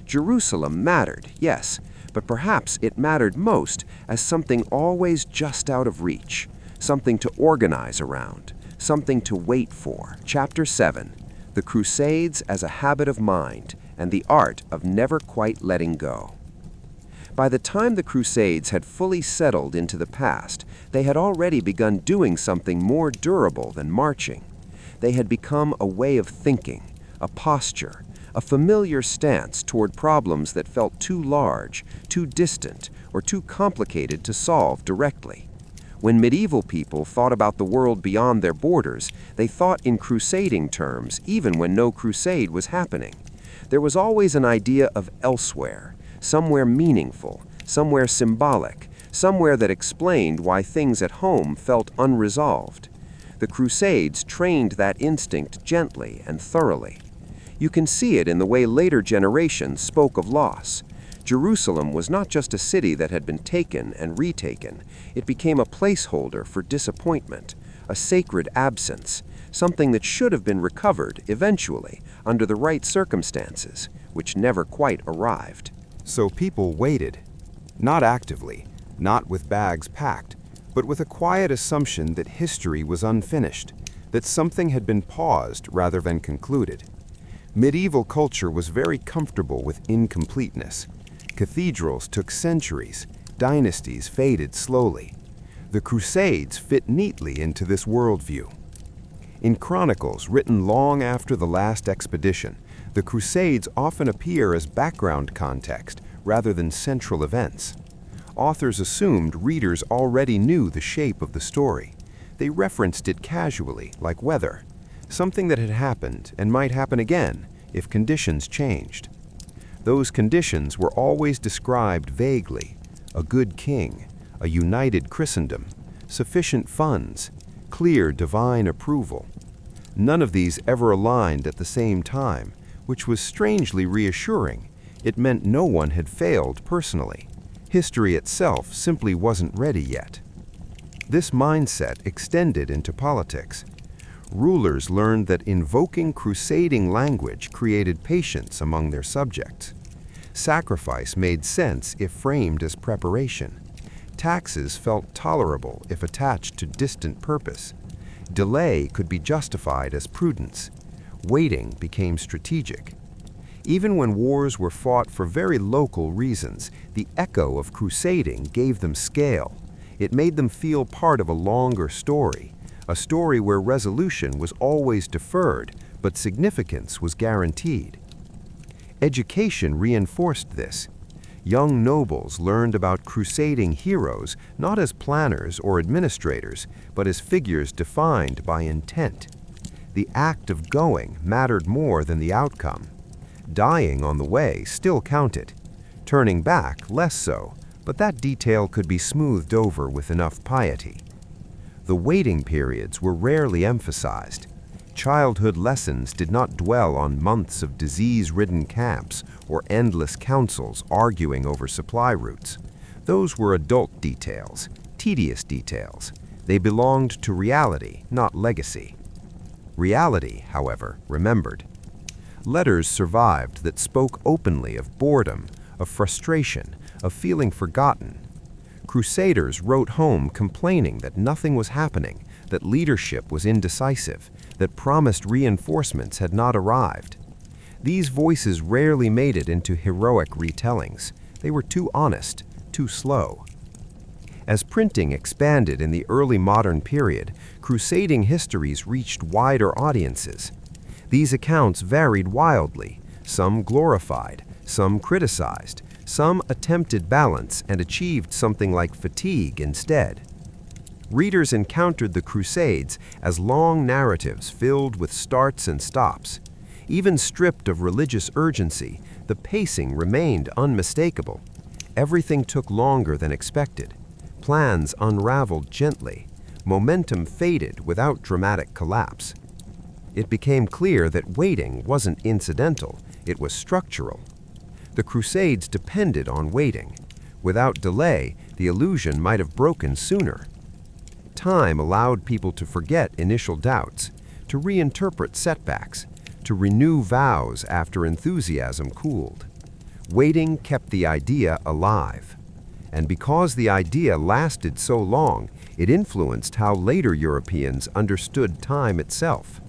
Jerusalem mattered, yes, but perhaps it mattered most as something always just out of reach, something to organize around, something to wait for. Chapter 7, The Crusades as a Habit of Mind and the Art of Never Quite Letting Go. By the time the Crusades had fully settled into the past, they had already begun doing something more durable than marching. They had become a way of thinking, a posture, a familiar stance toward problems that felt too large, too distant, or too complicated to solve directly. When medieval people thought about the world beyond their borders, they thought in crusading terms, even when no crusade was happening. There was always an idea of elsewhere, somewhere meaningful, somewhere symbolic, somewhere that explained why things at home felt unresolved. The Crusades trained that instinct gently and thoroughly. You can see it in the way later generations spoke of loss. Jerusalem was not just a city that had been taken and retaken. It became a placeholder for disappointment, a sacred absence, something that should have been recovered eventually under the right circumstances, which never quite arrived. So people waited, not actively, not with bags packed, but with a quiet assumption that history was unfinished, that something had been paused rather than concluded. Medieval culture was very comfortable with incompleteness. Cathedrals took centuries, dynasties faded slowly. The Crusades fit neatly into this worldview. In chronicles written long after the last expedition, the Crusades often appear as background context rather than central events. Authors assumed readers already knew the shape of the story. They referenced it casually, like weather, something that had happened and might happen again if conditions changed. Those conditions were always described vaguely: a good king, a united Christendom, sufficient funds, clear divine approval. None of these ever aligned at the same time, which was strangely reassuring. It meant no one had failed personally. History itself simply wasn't ready yet. This mindset extended into politics. Rulers learned that invoking crusading language created patience among their subjects. Sacrifice made sense if framed as preparation. Taxes felt tolerable if attached to distant purpose. Delay could be justified as prudence. Waiting became strategic. Even when wars were fought for very local reasons, the echo of crusading gave them scale. It made them feel part of a longer story, a story where resolution was always deferred, but significance was guaranteed. Education reinforced this. Young nobles learned about crusading heroes not as planners or administrators, but as figures defined by intent. The act of going mattered more than the outcome. Dying on the way still counted. Turning back, less so, but that detail could be smoothed over with enough piety. The waiting periods were rarely emphasized. Childhood lessons did not dwell on months of disease-ridden camps or endless councils arguing over supply routes. Those were adult details, tedious details. They belonged to reality, not legacy. Reality, however, remembered. Letters survived that spoke openly of boredom, of frustration, of feeling forgotten. Crusaders wrote home complaining that nothing was happening, that leadership was indecisive, that promised reinforcements had not arrived. These voices rarely made it into heroic retellings. They were too honest, too slow. As printing expanded in the early modern period, crusading histories reached wider audiences. These accounts varied wildly, some glorified, some criticized, Some attempted balance and achieved something like fatigue instead. Readers encountered the Crusades as long narratives filled with starts and stops. Even stripped of religious urgency, the pacing remained unmistakable. Everything took longer than expected. Plans unraveled gently. Momentum faded without dramatic collapse. It became clear that waiting wasn't incidental, it was structural. The Crusades depended on waiting. Without delay, the illusion might have broken sooner. Time allowed people to forget initial doubts, to reinterpret setbacks, to renew vows after enthusiasm cooled. Waiting kept the idea alive. And because the idea lasted so long, it influenced how later Europeans understood time itself.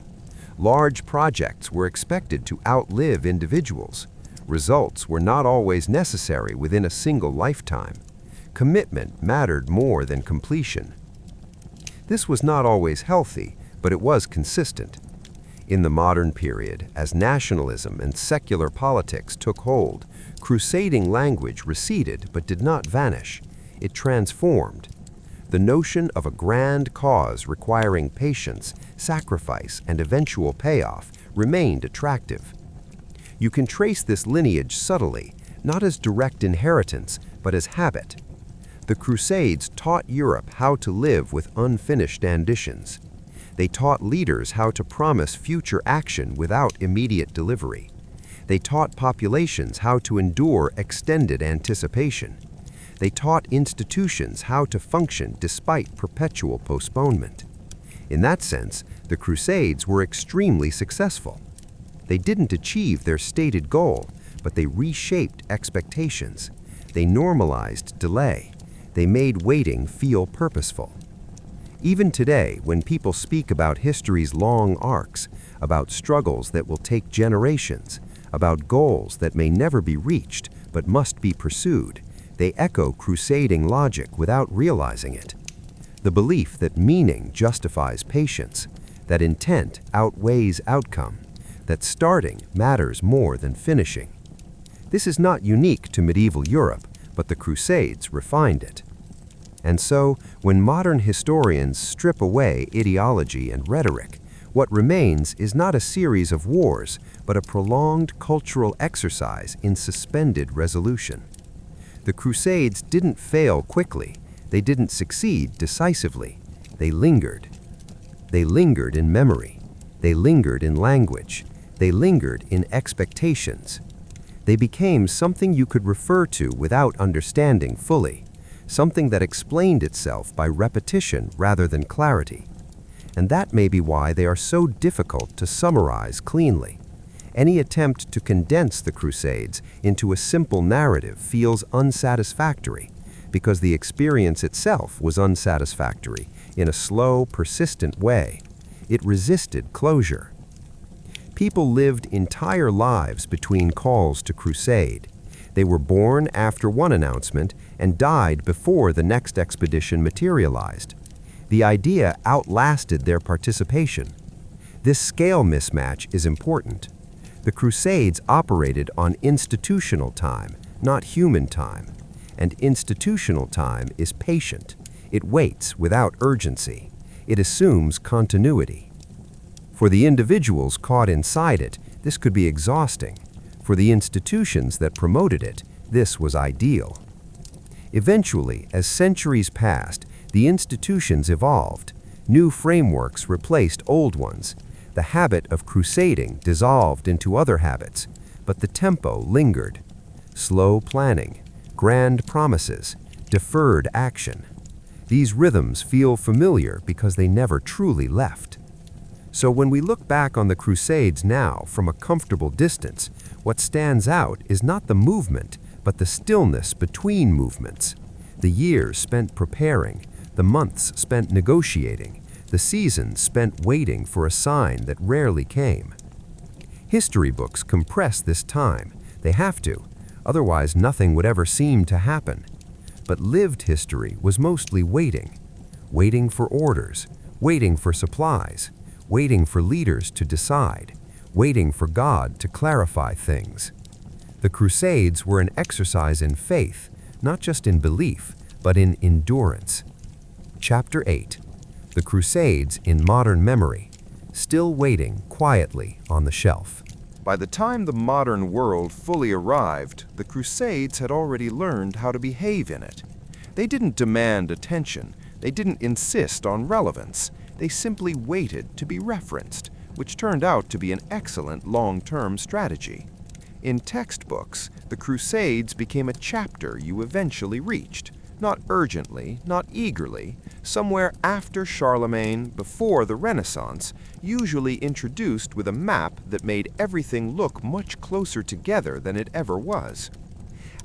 Large projects were expected to outlive individuals. Results were not always necessary within a single lifetime. Commitment mattered more than completion. This was not always healthy, but it was consistent. In the modern period, as nationalism and secular politics took hold, crusading language receded but did not vanish. It transformed. The notion of a grand cause requiring patience, sacrifice, and eventual payoff remained attractive. You can trace this lineage subtly, not as direct inheritance, but as habit. The Crusades taught Europe how to live with unfinished ambitions. They taught leaders how to promise future action without immediate delivery. They taught populations how to endure extended anticipation. They taught institutions how to function despite perpetual postponement. In that sense, the Crusades were extremely successful. They didn't achieve their stated goal, but they reshaped expectations. They normalized delay. They made waiting feel purposeful. Even today, when people speak about history's long arcs, about struggles that will take generations, about goals that may never be reached but must be pursued, they echo crusading logic without realizing it. The belief that meaning justifies patience, that intent outweighs outcome, that starting matters more than finishing. This is not unique to medieval Europe, but the Crusades refined it. And so, when modern historians strip away ideology and rhetoric, what remains is not a series of wars, but a prolonged cultural exercise in suspended resolution. The Crusades didn't fail quickly. They didn't succeed decisively. They lingered. They lingered in memory. They lingered in language. They lingered in expectations. They became something you could refer to without understanding fully, something that explained itself by repetition rather than clarity. And that may be why they are so difficult to summarize cleanly. Any attempt to condense the Crusades into a simple narrative feels unsatisfactory, because the experience itself was unsatisfactory in a slow, persistent way. It resisted closure. People lived entire lives between calls to crusade. They were born after one announcement and died before the next expedition materialized. The idea outlasted their participation. This scale mismatch is important. The Crusades operated on institutional time, not human time. And institutional time is patient. It waits without urgency. It assumes continuity. For the individuals caught inside it, this could be exhausting. For the institutions that promoted it, this was ideal. Eventually, as centuries passed, the institutions evolved. New frameworks replaced old ones. The habit of crusading dissolved into other habits, but the tempo lingered. Slow planning, grand promises, deferred action. These rhythms feel familiar because they never truly left. So when we look back on the Crusades now from a comfortable distance, what stands out is not the movement, but the stillness between movements. The years spent preparing, the months spent negotiating, the seasons spent waiting for a sign that rarely came. History books compress this time. They have to, otherwise nothing would ever seem to happen. But lived history was mostly waiting. Waiting for orders, waiting for supplies, waiting for leaders to decide, waiting for God to clarify things. The Crusades were an exercise in faith, not just in belief, but in endurance. Chapter 8. The Crusades in Modern Memory, still waiting quietly on the shelf. By the time the modern world fully arrived, the Crusades had already learned how to behave in it. They didn't demand attention. They didn't insist on relevance. They simply waited to be referenced, which turned out to be an excellent long-term strategy. In textbooks, the Crusades became a chapter you eventually reached, not urgently, not eagerly, somewhere after Charlemagne, before the Renaissance, usually introduced with a map that made everything look much closer together than it ever was.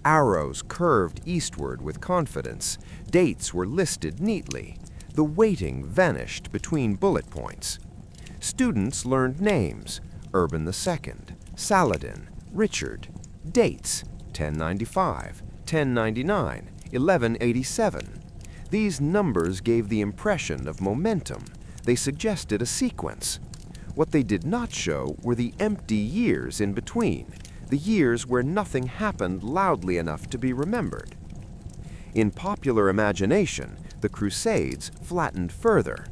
Arrows curved eastward with confidence, dates were listed neatly, the waiting vanished between bullet points. Students learned names: Urban II, Saladin, Richard, dates: 1095, 1099, 1187. These numbers gave the impression of momentum. They suggested a sequence. What they did not show were the empty years in between, the years where nothing happened loudly enough to be remembered. In popular imagination, the Crusades flattened further.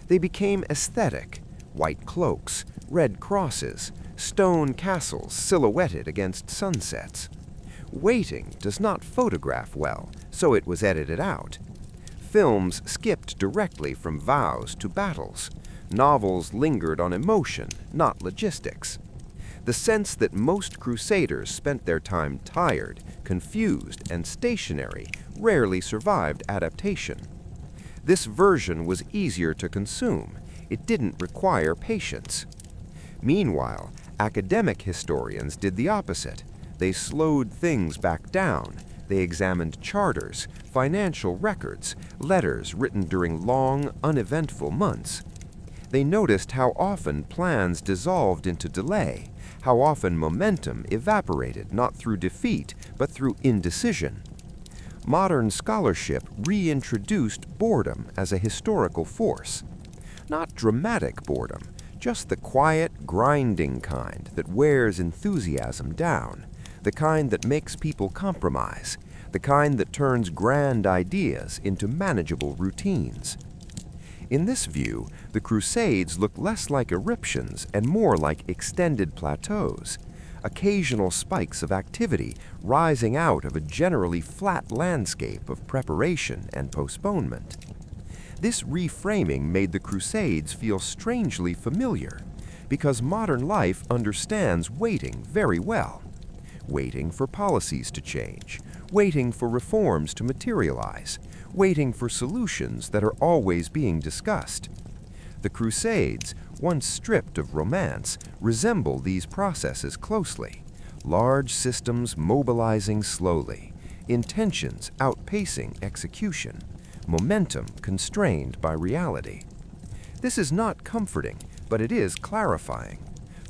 They became aesthetic: white cloaks, red crosses, stone castles silhouetted against sunsets. Waiting does not photograph well, so it was edited out. Films skipped directly from vows to battles. Novels lingered on emotion, not logistics. The sense that most crusaders spent their time tired, confused, and stationary rarely survived adaptation. This version was easier to consume. It didn't require patience. Meanwhile, academic historians did the opposite. They slowed things back down. They examined charters, financial records, letters written during long, uneventful months. They noticed how often plans dissolved into delay, how often momentum evaporated not through defeat, but through indecision. Modern scholarship reintroduced boredom as a historical force. Not dramatic boredom, just the quiet, grinding kind that wears enthusiasm down, the kind that makes people compromise, the kind that turns grand ideas into manageable routines. In this view, the Crusades look less like eruptions and more like extended plateaus, occasional spikes of activity rising out of a generally flat landscape of preparation and postponement. This reframing made the Crusades feel strangely familiar, because modern life understands waiting very well. Waiting for policies to change, waiting for reforms to materialize, waiting for solutions that are always being discussed. The Crusades, once stripped of romance, resemble these processes closely. Large systems mobilizing slowly, intentions outpacing execution, momentum constrained by reality. This is not comforting, but it is clarifying.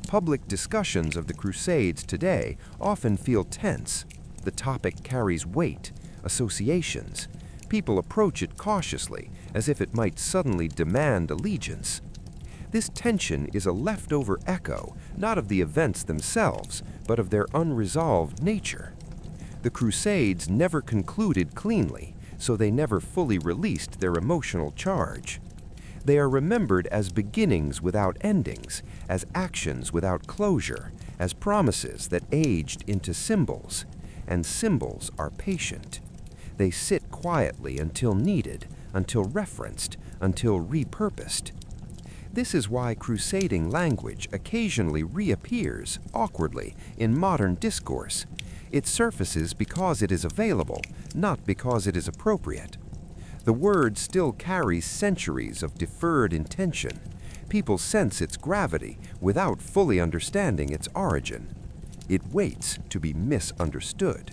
Public discussions of the Crusades today often feel tense. The topic carries weight, associations. People approach it cautiously, as if it might suddenly demand allegiance. This tension is a leftover echo, not of the events themselves, but of their unresolved nature. The Crusades never concluded cleanly, so they never fully released their emotional charge. They are remembered as beginnings without endings, as actions without closure, as promises that aged into symbols. And symbols are patient. They sit quietly until needed, until referenced, until repurposed. This is why crusading language occasionally reappears awkwardly in modern discourse. It surfaces because it is available, not because it is appropriate. The word still carries centuries of deferred intention. People sense its gravity without fully understanding its origin. It waits to be misunderstood.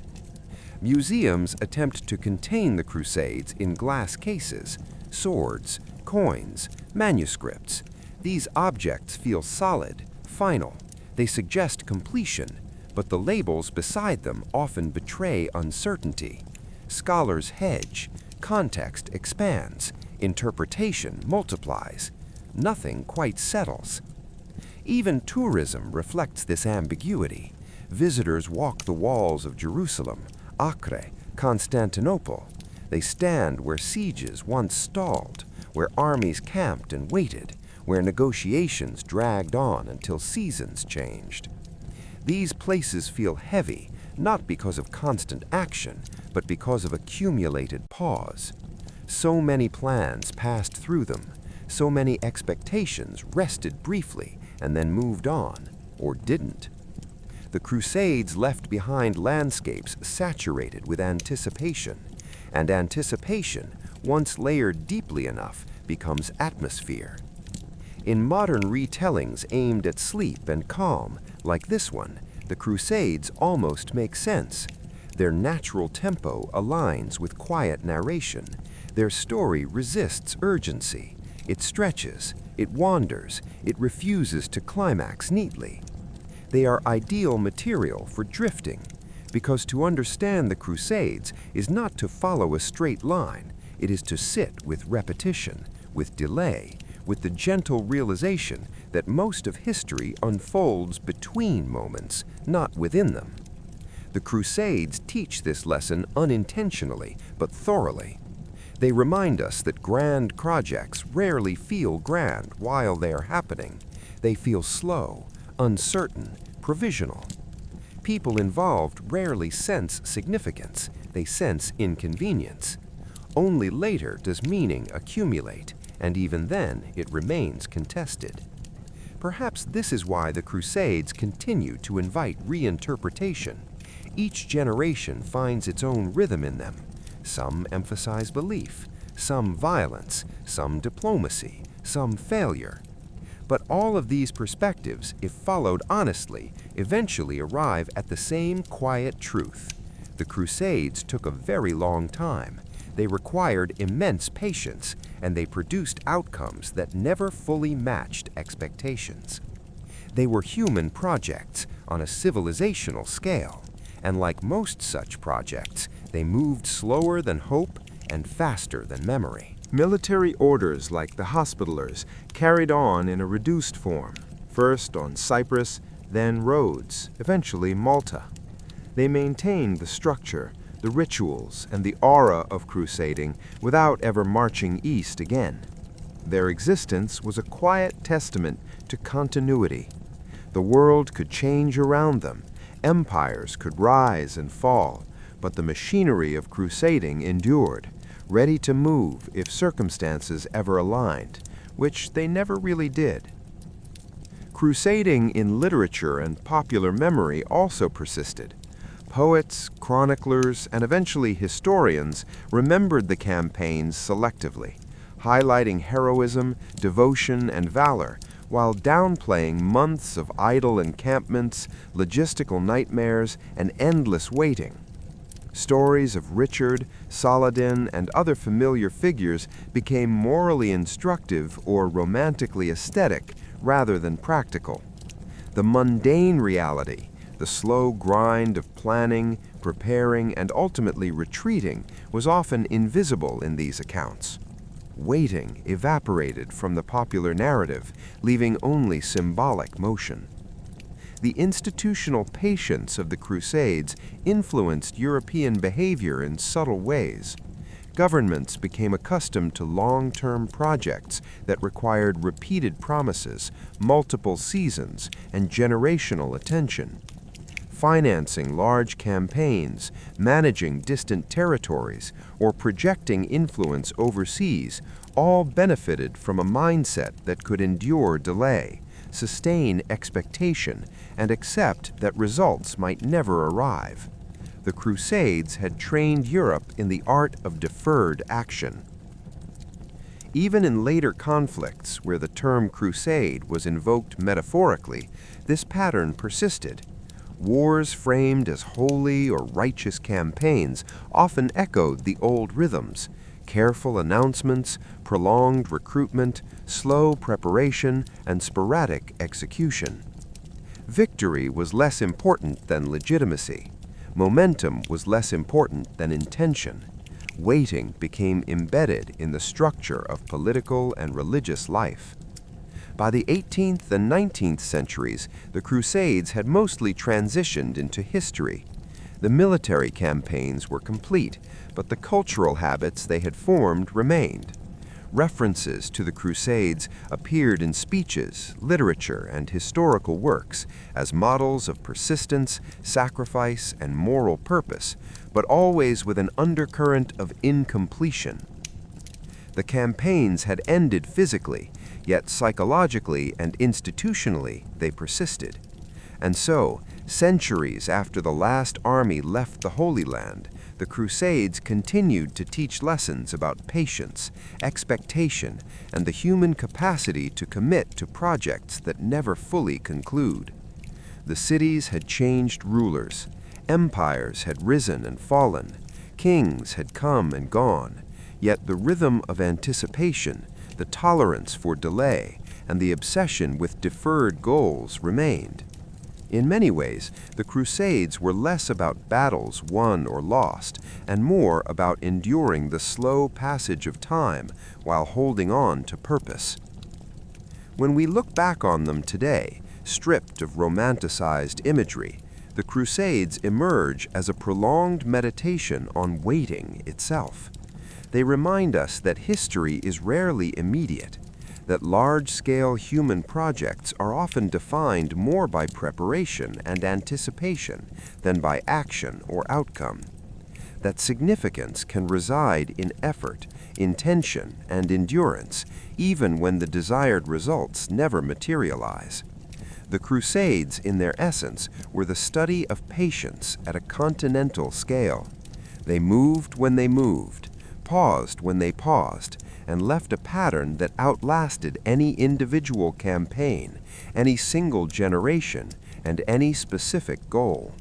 Museums attempt to contain the Crusades in glass cases, swords, coins, manuscripts. These objects feel solid, final. They suggest completion, but the labels beside them often betray uncertainty. Scholars hedge, context expands, interpretation multiplies. Nothing quite settles. Even tourism reflects this ambiguity. Visitors walk the walls of Jerusalem, Acre, Constantinople. They stand where sieges once stalled, where armies camped and waited, where negotiations dragged on until seasons changed. These places feel heavy, not because of constant action, but because of accumulated pause. So many plans passed through them, so many expectations rested briefly and then moved on, or didn't. The Crusades left behind landscapes saturated with anticipation, and anticipation, once layered deeply enough, becomes atmosphere. In modern retellings aimed at sleep and calm, like this one, the Crusades almost make sense. Their natural tempo aligns with quiet narration. Their story resists urgency. It stretches, it wanders, it refuses to climax neatly. They are ideal material for drifting, because to understand the Crusades is not to follow a straight line. It is to sit with repetition, with delay, with the gentle realization that most of history unfolds between moments, not within them. The Crusades teach this lesson unintentionally, but thoroughly. They remind us that grand projects rarely feel grand while they are happening. They feel slow, uncertain, provisional. People involved rarely sense significance. They sense inconvenience. Only later does meaning accumulate, and even then it remains contested. Perhaps this is why the Crusades continue to invite reinterpretation. Each generation finds its own rhythm in them. Some emphasize belief, some violence, some diplomacy, some failure. But all of these perspectives, if followed honestly, eventually arrive at the same quiet truth. The Crusades took a very long time. They required immense patience, and they produced outcomes that never fully matched expectations. They were human projects on a civilizational scale, and like most such projects, they moved slower than hope and faster than memory. Military orders like the Hospitallers carried on in a reduced form, first on Cyprus, then Rhodes, eventually Malta. They maintained the structure, the rituals, and the aura of crusading without ever marching east again. Their existence was a quiet testament to continuity. The world could change around them, empires could rise and fall, but the machinery of crusading endured, ready to move if circumstances ever aligned, which they never really did. Crusading in literature and popular memory also persisted. Poets, chroniclers, and eventually historians remembered the campaigns selectively, highlighting heroism, devotion, and valor, while downplaying months of idle encampments, logistical nightmares, and endless waiting. Stories of Richard, Saladin, and other familiar figures became morally instructive or romantically aesthetic rather than practical. The mundane reality, the slow grind of planning, preparing, and ultimately retreating, was often invisible in these accounts. Waiting evaporated from the popular narrative, leaving only symbolic motion. The institutional patience of the Crusades influenced European behavior in subtle ways. Governments became accustomed to long-term projects that required repeated promises, multiple seasons, and generational attention. Financing large campaigns, managing distant territories, or projecting influence overseas all benefited from a mindset that could endure delay, sustain expectation, and accept that results might never arrive. The Crusades had trained Europe in the art of deferred action. Even in later conflicts, where the term crusade was invoked metaphorically, this pattern persisted. Wars framed as holy or righteous campaigns often echoed the old rhythms: careful announcements, prolonged recruitment, slow preparation, and sporadic execution. Victory was less important than legitimacy. Momentum was less important than intention. Waiting became embedded in the structure of political and religious life. By the 18th and 19th centuries, the Crusades had mostly transitioned into history. The military campaigns were complete, but the cultural habits they had formed remained. References to the Crusades appeared in speeches, literature, and historical works as models of persistence, sacrifice, and moral purpose, but always with an undercurrent of incompletion. The campaigns had ended physically, yet psychologically and institutionally they persisted. And so, centuries after the last army left the Holy Land, the Crusades continued to teach lessons about patience, expectation, and the human capacity to commit to projects that never fully conclude. The cities had changed rulers, empires had risen and fallen, kings had come and gone, yet the rhythm of anticipation, the tolerance for delay, and the obsession with deferred goals remained. In many ways, the Crusades were less about battles won or lost, and more about enduring the slow passage of time while holding on to purpose. When we look back on them today, stripped of romanticized imagery, the Crusades emerge as a prolonged meditation on waiting itself. They remind us that history is rarely immediate, that large-scale human projects are often defined more by preparation and anticipation than by action or outcome, that significance can reside in effort, intention, and endurance, even when the desired results never materialize. The Crusades, in their essence, were the study of patience at a continental scale. They moved when they moved, paused when they paused, and left a pattern that outlasted any individual campaign, any single generation, and any specific goal.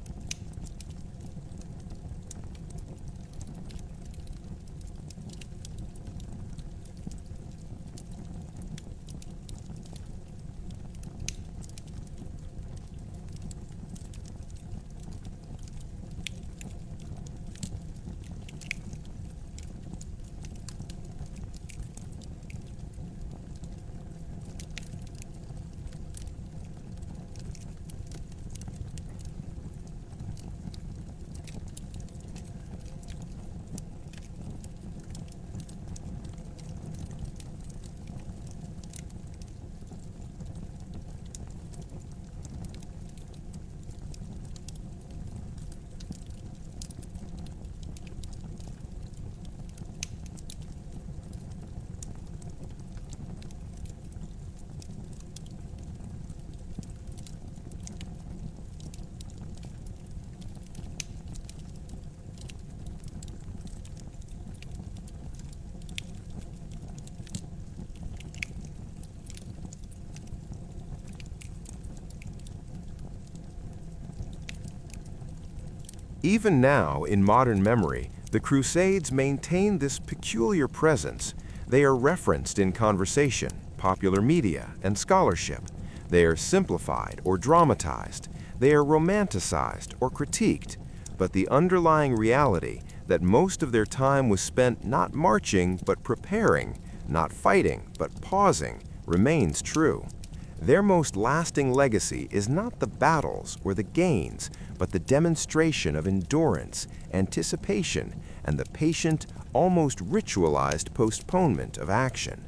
Even now, in modern memory, the Crusades maintain this peculiar presence. They are referenced in conversation, popular media, and scholarship. They are simplified or dramatized. They are romanticized or critiqued. But the underlying reality that most of their time was spent not marching but preparing, not fighting but pausing, remains true. Their most lasting legacy is not the battles or the gains, but the demonstration of endurance, anticipation, and the patient, almost ritualized postponement of action.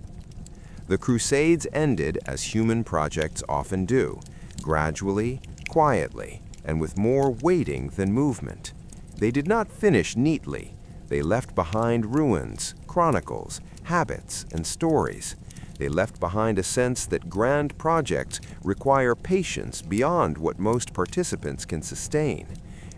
The Crusades ended as human projects often do, gradually, quietly, and with more waiting than movement. They did not finish neatly. They left behind ruins, chronicles, habits, and stories. They left behind a sense that grand projects require patience beyond what most participants can sustain.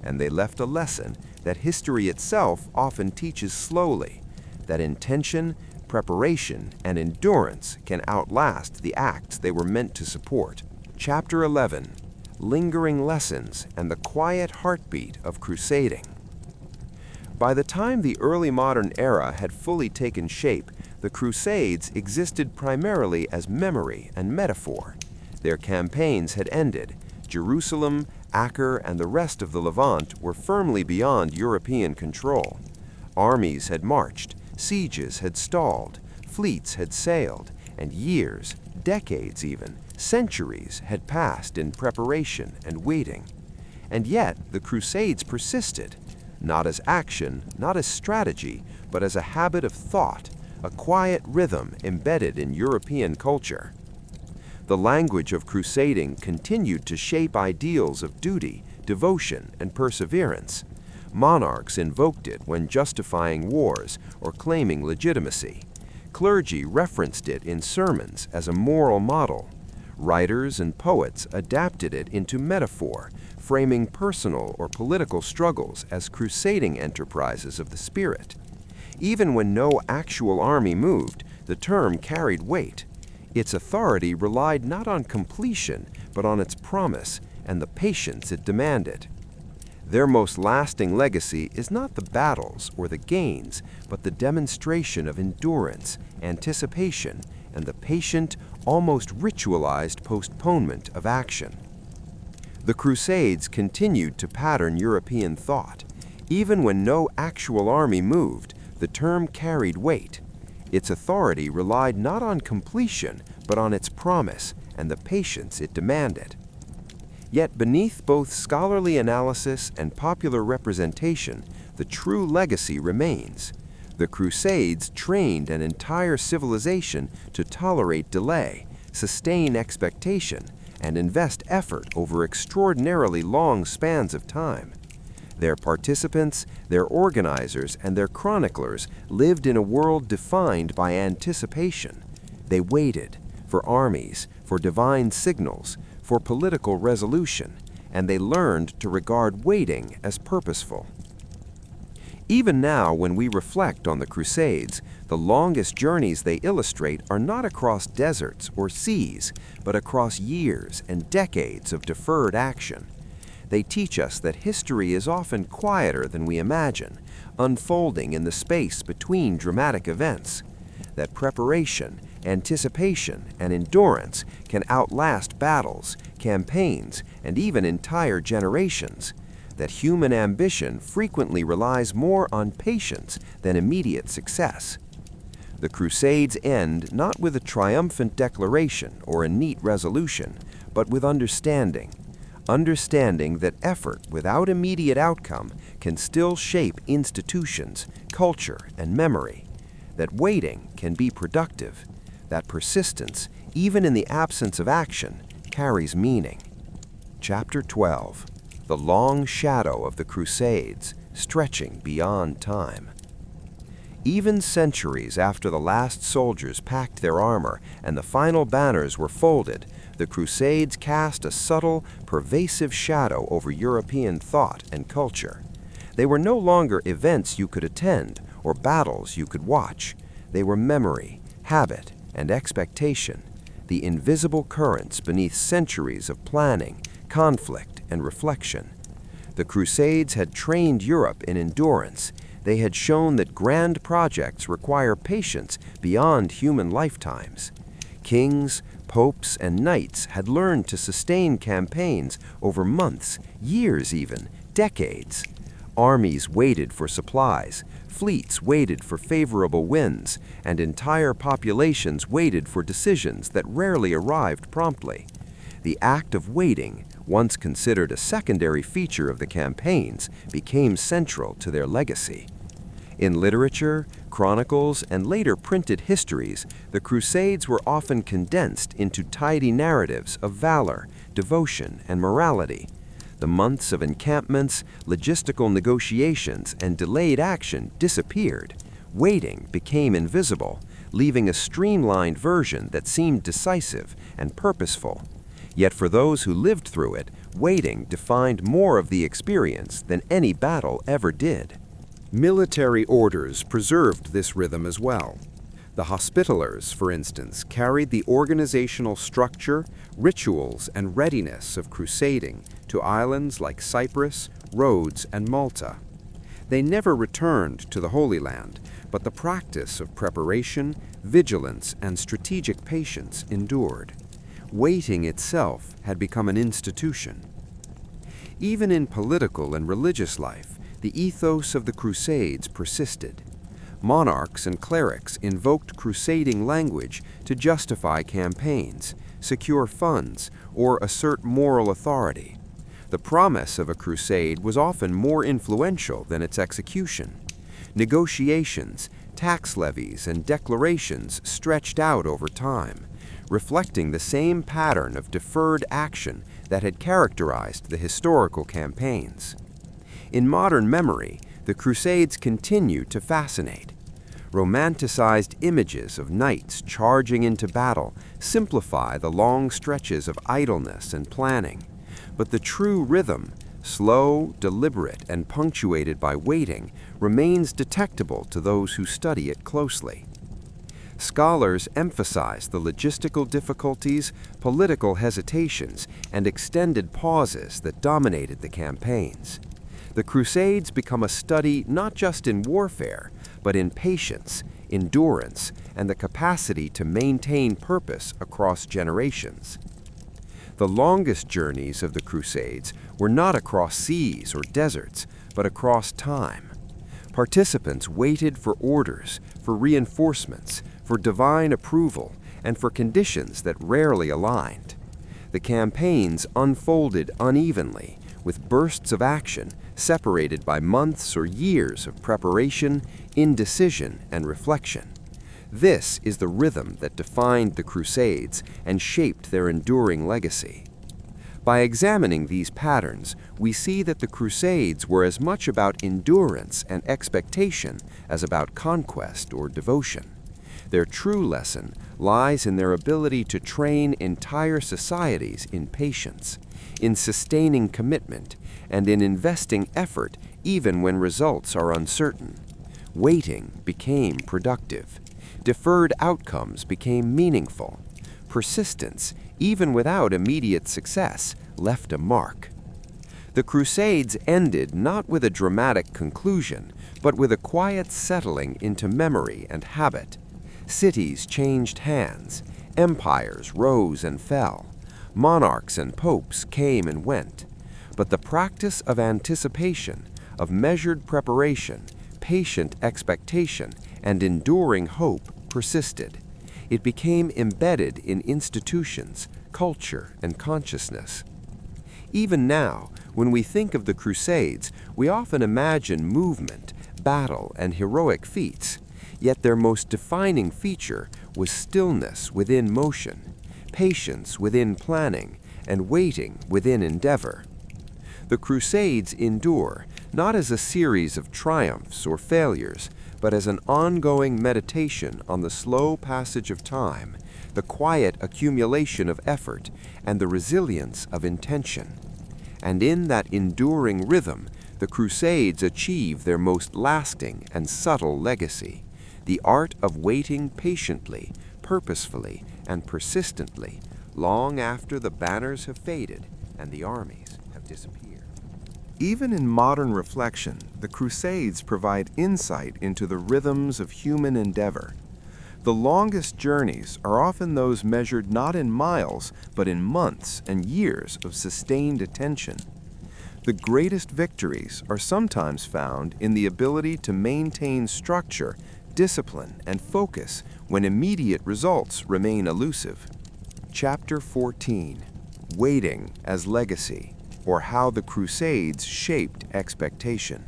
And they left a lesson that history itself often teaches slowly, that intention, preparation, and endurance can outlast the acts they were meant to support. Chapter 11: Lingering Lessons and the Quiet Heartbeat of Crusading. By the time the early modern era had fully taken shape, the Crusades existed primarily as memory and metaphor. Their campaigns had ended. Jerusalem, Acre, and the rest of the Levant were firmly beyond European control. Armies had marched, sieges had stalled, fleets had sailed, and years, decades even, centuries had passed in preparation and waiting. And yet the Crusades persisted, not as action, not as strategy, but as a habit of thought, a quiet rhythm embedded in European culture. The language of crusading continued to shape ideals of duty, devotion, and perseverance. Monarchs invoked it when justifying wars or claiming legitimacy. Clergy referenced it in sermons as a moral model. Writers and poets adapted it into metaphor, framing personal or political struggles as crusading enterprises of the spirit. Even when no actual army moved, the term carried weight. Its authority relied not on completion, but on its promise and the patience it demanded. Their most lasting legacy is not the battles or the gains, but the demonstration of endurance, anticipation, and the patient, almost ritualized postponement of action. The Crusades continued to pattern European thought. Even when no actual army moved, the term carried weight. Its authority relied not on completion, but on its promise and the patience it demanded. Yet beneath both scholarly analysis and popular representation, the true legacy remains. The Crusades trained an entire civilization to tolerate delay, sustain expectation, and invest effort over extraordinarily long spans of time. Their participants, their organizers, and their chroniclers lived in a world defined by anticipation. They waited for armies, for divine signals, for political resolution, and they learned to regard waiting as purposeful. Even now, when we reflect on the Crusades, the longest journeys they illustrate are not across deserts or seas, but across years and decades of deferred action. They teach us that history is often quieter than we imagine, unfolding in the space between dramatic events, that preparation, anticipation, and endurance can outlast battles, campaigns, and even entire generations, that human ambition frequently relies more on patience than immediate success. The Crusades end not with a triumphant declaration or a neat resolution, but with understanding that effort without immediate outcome can still shape institutions, culture, and memory, that waiting can be productive, that persistence, even in the absence of action, carries meaning. Chapter 12. The long shadow of the Crusades, stretching beyond time. Even centuries after the last soldiers packed their armor and the final banners were folded, the Crusades cast a subtle, pervasive shadow over European thought and culture. They were no longer events you could attend or battles you could watch. They were memory, habit, and expectation, the invisible currents beneath centuries of planning, conflict, and reflection. The Crusades had trained Europe in endurance. They had shown that grand projects require patience beyond human lifetimes. Kings, popes, and knights had learned to sustain campaigns over months, years even, decades. Armies waited for supplies, fleets waited for favorable winds, and entire populations waited for decisions that rarely arrived promptly. The act of waiting, once considered a secondary feature of the campaigns, became central to their legacy. In literature, chronicles, and later printed histories, the Crusades were often condensed into tidy narratives of valor, devotion, and morality. The months of encampments, logistical negotiations, and delayed action disappeared. Waiting became invisible, leaving a streamlined version that seemed decisive and purposeful. Yet for those who lived through it, waiting defined more of the experience than any battle ever did. Military orders preserved this rhythm as well. The Hospitallers, for instance, carried the organizational structure, rituals, and readiness of crusading to islands like Cyprus, Rhodes, and Malta. They never returned to the Holy Land, but the practice of preparation, vigilance, and strategic patience endured. Waiting itself had become an institution. Even in political and religious life, the ethos of the Crusades persisted. Monarchs and clerics invoked crusading language to justify campaigns, secure funds, or assert moral authority. The promise of a crusade was often more influential than its execution. Negotiations, tax levies, and declarations stretched out over time, reflecting the same pattern of deferred action that had characterized the historical campaigns. In modern memory, the Crusades continue to fascinate. Romanticized images of knights charging into battle simplify the long stretches of idleness and planning, but the true rhythm, slow, deliberate, and punctuated by waiting, remains detectable to those who study it closely. Scholars emphasize the logistical difficulties, political hesitations, and extended pauses that dominated the campaigns. The Crusades become a study not just in warfare, but in patience, endurance, and the capacity to maintain purpose across generations. The longest journeys of the Crusades were not across seas or deserts, but across time. Participants waited for orders, for reinforcements, for divine approval, and for conditions that rarely aligned. The campaigns unfolded unevenly, with bursts of action separated by months or years of preparation, indecision, and reflection. This is the rhythm that defined the Crusades and shaped their enduring legacy. By examining these patterns, we see that the Crusades were as much about endurance and expectation as about conquest or devotion. Their true lesson lies in their ability to train entire societies in patience, in sustaining commitment, and in investing effort even when results are uncertain. Waiting became productive. Deferred outcomes became meaningful. Persistence, even without immediate success, left a mark. The Crusades ended not with a dramatic conclusion, but with a quiet settling into memory and habit. Cities changed hands, empires rose and fell, monarchs and popes came and went. But the practice of anticipation, of measured preparation, patient expectation, and enduring hope persisted. It became embedded in institutions, culture, and consciousness. Even now, when we think of the Crusades, we often imagine movement, battle, and heroic feats. Yet their most defining feature was stillness within motion, patience within planning, and waiting within endeavor. The Crusades endure not as a series of triumphs or failures, but as an ongoing meditation on the slow passage of time, the quiet accumulation of effort, and the resilience of intention. And in that enduring rhythm, the Crusades achieve their most lasting and subtle legacy: the art of waiting patiently, purposefully, and persistently, long after the banners have faded and the armies have disappeared. Even in modern reflection, the Crusades provide insight into the rhythms of human endeavor. The longest journeys are often those measured not in miles, but in months and years of sustained attention. The greatest victories are sometimes found in the ability to maintain structure, discipline, and focus when immediate results remain elusive. Chapter 14: Waiting as Legacy, or How the Crusades Shaped Expectation.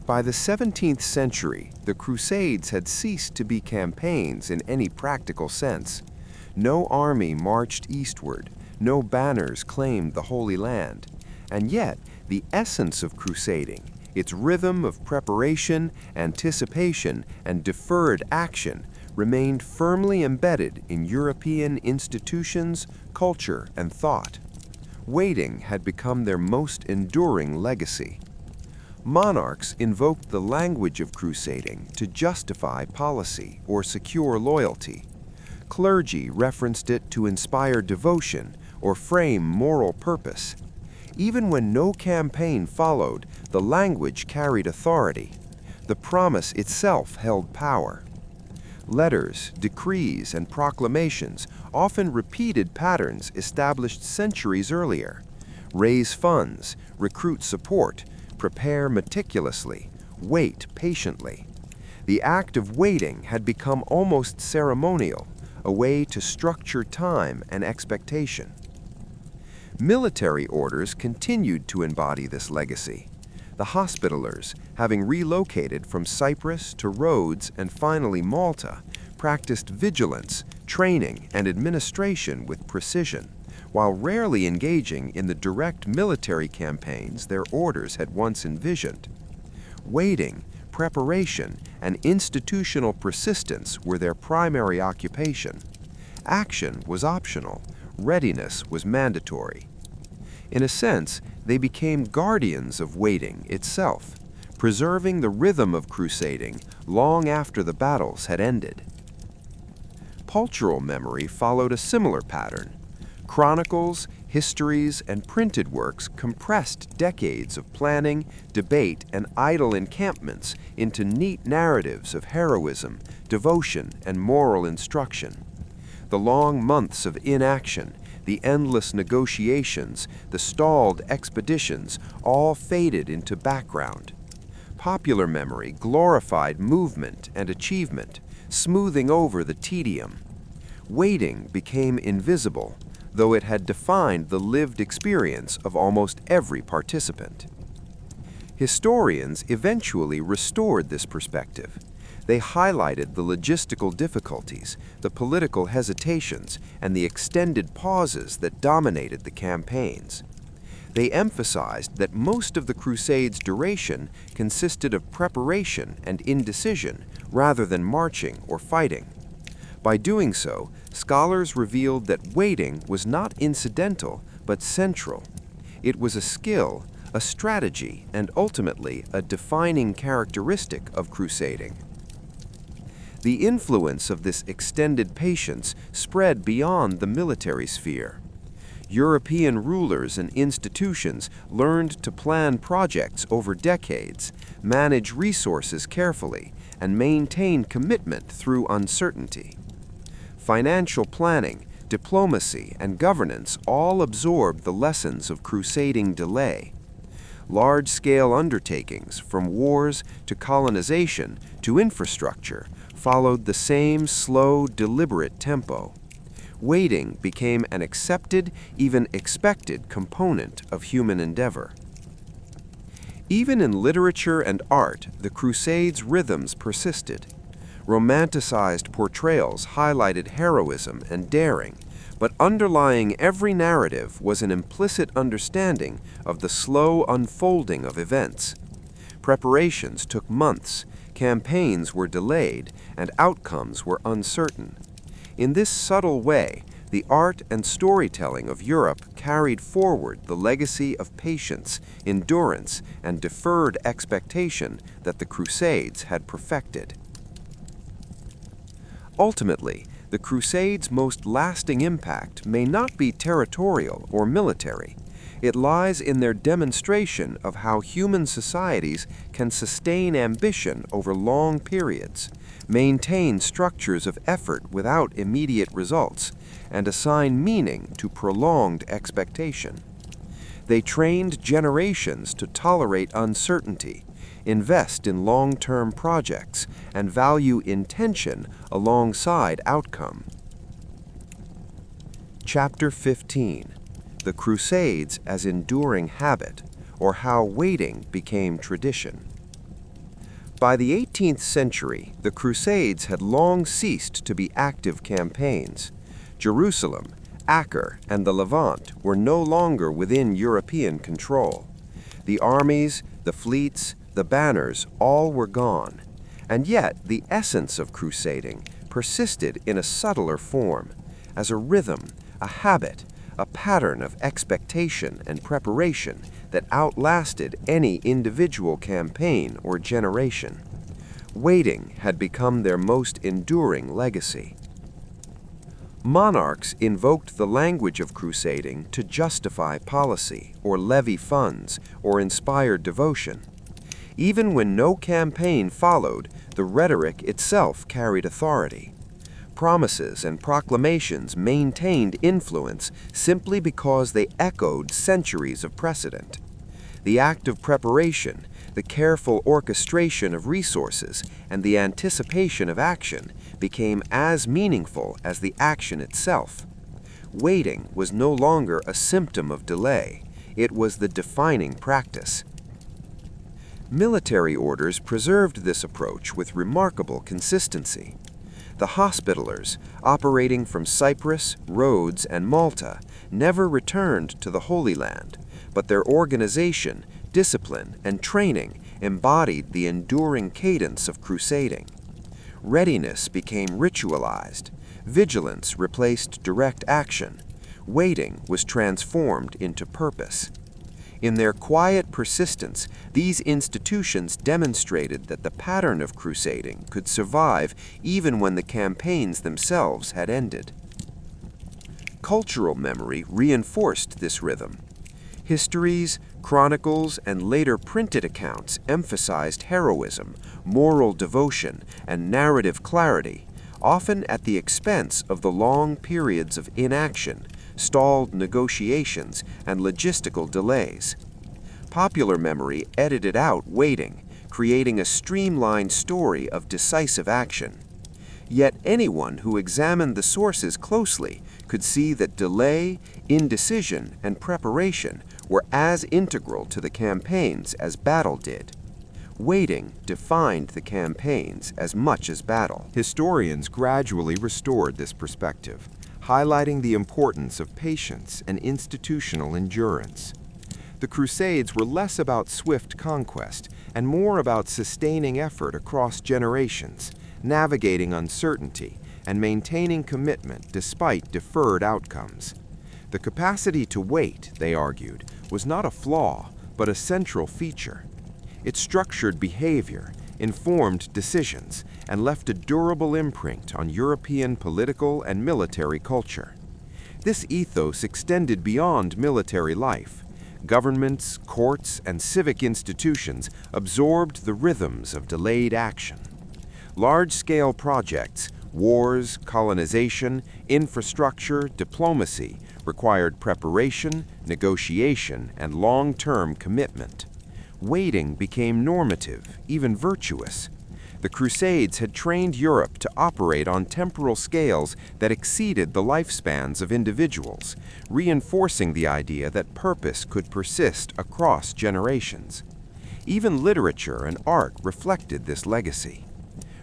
By the 17th century, the Crusades had ceased to be campaigns in any practical sense. No army marched eastward, no banners claimed the Holy Land, and yet the essence of crusading, its rhythm of preparation, anticipation, and deferred action, remained firmly embedded in European institutions, culture, and thought. Waiting had become their most enduring legacy. Monarchs invoked the language of crusading to justify policy or secure loyalty. Clergy referenced it to inspire devotion or frame moral purpose. Even when no campaign followed, the language carried authority. The promise itself held power. Letters, decrees, and proclamations often repeated patterns established centuries earlier. Raise funds, recruit support, prepare meticulously, wait patiently. The act of waiting had become almost ceremonial, a way to structure time and expectation. Military orders continued to embody this legacy. The Hospitallers, having relocated from Cyprus to Rhodes and finally Malta, practiced vigilance, training, and administration with precision, while rarely engaging in the direct military campaigns their orders had once envisioned. Waiting, preparation, and institutional persistence were their primary occupation. Action was optional, readiness was mandatory. In a sense, they became guardians of waiting itself, preserving the rhythm of crusading long after the battles had ended. Cultural memory followed a similar pattern. Chronicles, histories, and printed works compressed decades of planning, debate, and idle encampments into neat narratives of heroism, devotion, and moral instruction. The long months of inaction, the endless negotiations, the stalled expeditions, all faded into background. Popular memory glorified movement and achievement, smoothing over the tedium. Waiting became invisible, though it had defined the lived experience of almost every participant. Historians eventually restored this perspective. They highlighted the logistical difficulties, the political hesitations, and the extended pauses that dominated the campaigns. They emphasized that most of the Crusades' duration consisted of preparation and indecision rather than marching or fighting. By doing so, scholars revealed that waiting was not incidental but central. It was a skill, a strategy, and ultimately a defining characteristic of crusading. The influence of this extended patience spread beyond the military sphere. European rulers and institutions learned to plan projects over decades, manage resources carefully, and maintain commitment through uncertainty. Financial planning, diplomacy, and governance all absorbed the lessons of crusading delay. Large-scale undertakings, from wars to colonization to infrastructure, followed the same slow, deliberate tempo. Waiting became an accepted, even expected component of human endeavor. Even in literature and art, the Crusades' rhythms persisted. Romanticized portrayals highlighted heroism and daring, but underlying every narrative was an implicit understanding of the slow unfolding of events. Preparations took months, campaigns were delayed, and outcomes were uncertain. In this subtle way, the art and storytelling of Europe carried forward the legacy of patience, endurance, and deferred expectation that the Crusades had perfected. Ultimately, the Crusades' most lasting impact may not be territorial or military. It lies in their demonstration of how human societies can sustain ambition over long periods, maintain structures of effort without immediate results, and assign meaning to prolonged expectation. They trained generations to tolerate uncertainty, invest in long-term projects, and value intention alongside outcome. Chapter 15. The Crusades as Enduring Habit, or How Waiting Became Tradition. By the 18th century, the Crusades had long ceased to be active campaigns. Jerusalem, Acre, and the Levant were no longer within European control. The armies, the fleets, the banners, all were gone. And yet, the essence of crusading persisted in a subtler form, as a rhythm, a habit, a pattern of expectation and preparation that outlasted any individual campaign or generation. Waiting had become their most enduring legacy. Monarchs invoked the language of crusading to justify policy, or levy funds, or inspire devotion. Even when no campaign followed, the rhetoric itself carried authority. Promises and proclamations maintained influence simply because they echoed centuries of precedent. The act of preparation, The careful orchestration of resources and the anticipation of action became as meaningful as the action itself. Waiting was no longer a symptom of delay, it was the defining practice. Military orders preserved this approach with remarkable consistency. The Hospitallers, operating from Cyprus, Rhodes, and Malta, never returned to the Holy Land, but their organization, discipline, and training embodied the enduring cadence of crusading. Readiness became ritualized. Vigilance replaced direct action. Waiting was transformed into purpose. In their quiet persistence, these institutions demonstrated that the pattern of crusading could survive even when the campaigns themselves had ended. Cultural memory reinforced this rhythm. Histories, chronicles, and later printed accounts emphasized heroism, moral devotion, and narrative clarity, often at the expense of the long periods of inaction, stalled negotiations, and logistical delays. Popular memory edited out waiting, creating a streamlined story of decisive action. Yet anyone who examined the sources closely could see that delay, indecision, and preparation were as integral to the campaigns as battle did. Waiting defined the campaigns as much as battle. Historians gradually restored this perspective, highlighting the importance of patience and institutional endurance. The Crusades were less about swift conquest and more about sustaining effort across generations, navigating uncertainty, and maintaining commitment despite deferred outcomes. The capacity to wait, they argued, was not a flaw, but a central feature. It structured behavior, informed decisions, and left a durable imprint on European political and military culture. This ethos extended beyond military life. Governments, courts, and civic institutions absorbed the rhythms of delayed action. Large-scale projects, wars, colonization, infrastructure, diplomacy, required preparation, negotiation, and long-term commitment. Waiting became normative, even virtuous. The Crusades had trained Europe to operate on temporal scales that exceeded the lifespans of individuals, reinforcing the idea that purpose could persist across generations. Even literature and art reflected this legacy.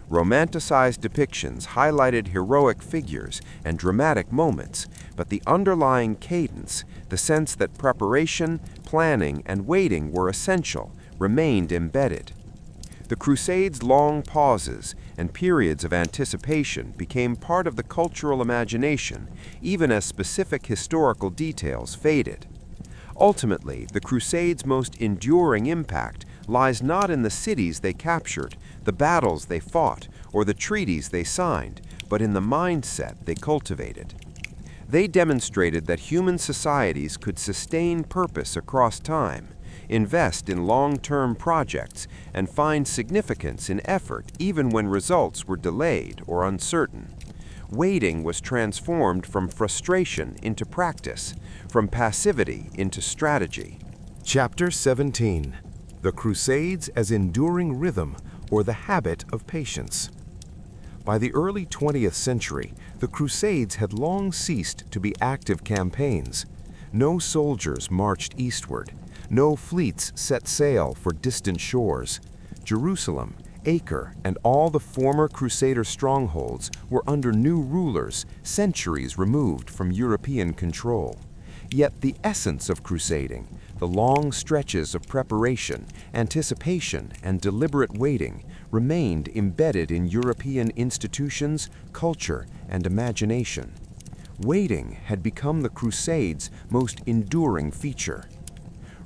Romanticized depictions highlighted heroic figures and dramatic moments, but the underlying cadence, the sense that preparation, planning, and waiting were essential, remained embedded. The Crusades' long pauses and periods of anticipation became part of the cultural imagination, even as specific historical details faded. Ultimately, the Crusades' most enduring impact lies not in the cities they captured, the battles they fought, or the treaties they signed, but in the mindset they cultivated. They demonstrated that human societies could sustain purpose across time, invest in long-term projects, and find significance in effort even when results were delayed or uncertain. Waiting was transformed from frustration into practice, from passivity into strategy. Chapter 17. The Crusades as Enduring Rhythm, or the Habit of Patience. By the early 20th century, the Crusades had long ceased to be active campaigns. No soldiers marched eastward. No fleets set sail for distant shores. Jerusalem, Acre, and all the former Crusader strongholds were under new rulers, centuries removed from European control. Yet the essence of crusading, the long stretches of preparation, anticipation, and deliberate waiting, remained embedded in European institutions, culture, and imagination. Waiting had become the Crusades' most enduring feature.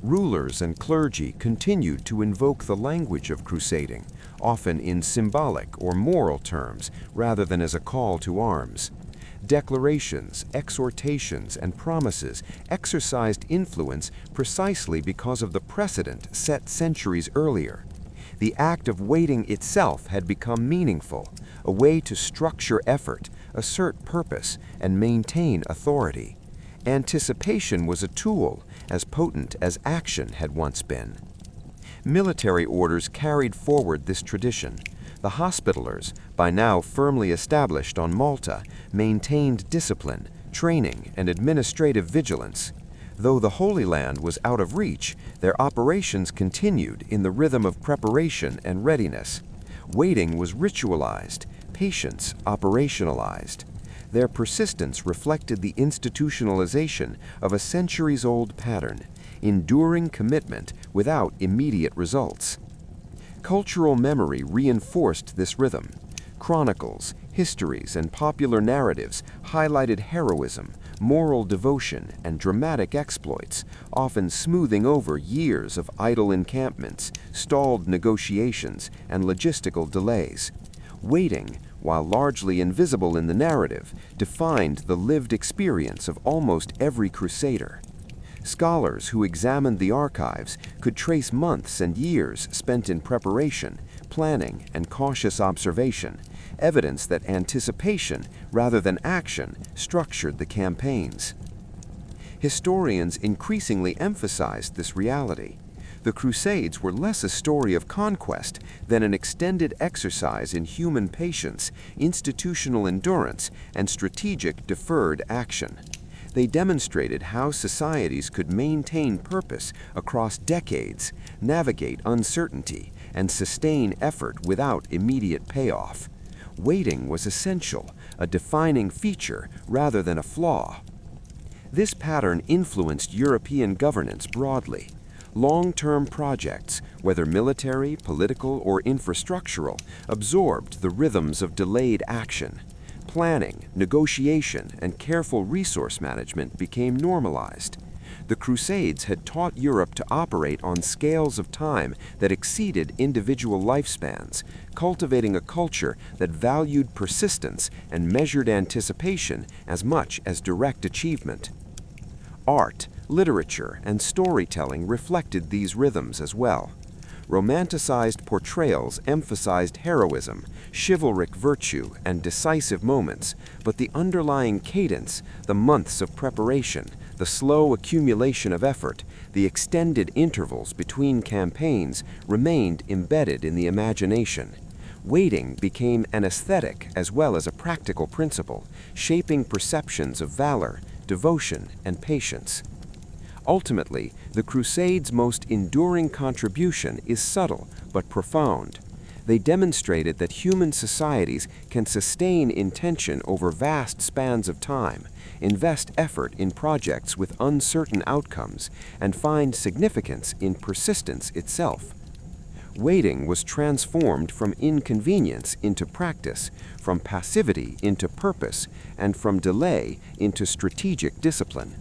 Rulers and clergy continued to invoke the language of crusading, often in symbolic or moral terms rather than as a call to arms. Declarations, exhortations, and promises exercised influence precisely because of the precedent set centuries earlier. The act of waiting itself had become meaningful, a way to structure effort, assert purpose, and maintain authority. Anticipation was a tool as potent as action had once been. Military orders carried forward this tradition. The Hospitallers, by now firmly established on Malta, maintained discipline, training, and administrative vigilance. Though the Holy Land was out of reach, their operations continued in the rhythm of preparation and readiness. Waiting was ritualized, patience operationalized. Their persistence reflected the institutionalization of a centuries-old pattern, enduring commitment without immediate results. Cultural memory reinforced this rhythm. Chronicles, histories, and popular narratives highlighted heroism, moral devotion, and dramatic exploits, often smoothing over years of idle encampments, stalled negotiations, and logistical delays. Waiting, while largely invisible in the narrative, defined the lived experience of almost every crusader. Scholars who examined the archives could trace months and years spent in preparation, planning, and cautious observation, evidence that anticipation rather than action structured the campaigns. Historians increasingly emphasized this reality. The Crusades were less a story of conquest than an extended exercise in human patience, institutional endurance, and strategic deferred action. They demonstrated how societies could maintain purpose across decades, navigate uncertainty, and sustain effort without immediate payoff. Waiting was essential, a defining feature rather than a flaw. This pattern influenced European governance broadly. Long-term projects, whether military, political, or infrastructural, absorbed the rhythms of delayed action. Planning, negotiation, and careful resource management became normalized. The Crusades had taught Europe to operate on scales of time that exceeded individual lifespans, cultivating a culture that valued persistence and measured anticipation as much as direct achievement. Art, literature, and storytelling reflected these rhythms as well. Romanticized portrayals emphasized heroism, chivalric virtue, and decisive moments, but the underlying cadence, the months of preparation, the slow accumulation of effort, the extended intervals between campaigns remained embedded in the imagination. Waiting became an aesthetic as well as a practical principle, shaping perceptions of valor, devotion, and patience. Ultimately, the Crusades' most enduring contribution is subtle but profound. They demonstrated that human societies can sustain intention over vast spans of time, invest effort in projects with uncertain outcomes, and find significance in persistence itself. Waiting was transformed from inconvenience into practice, from passivity into purpose, and from delay into strategic discipline.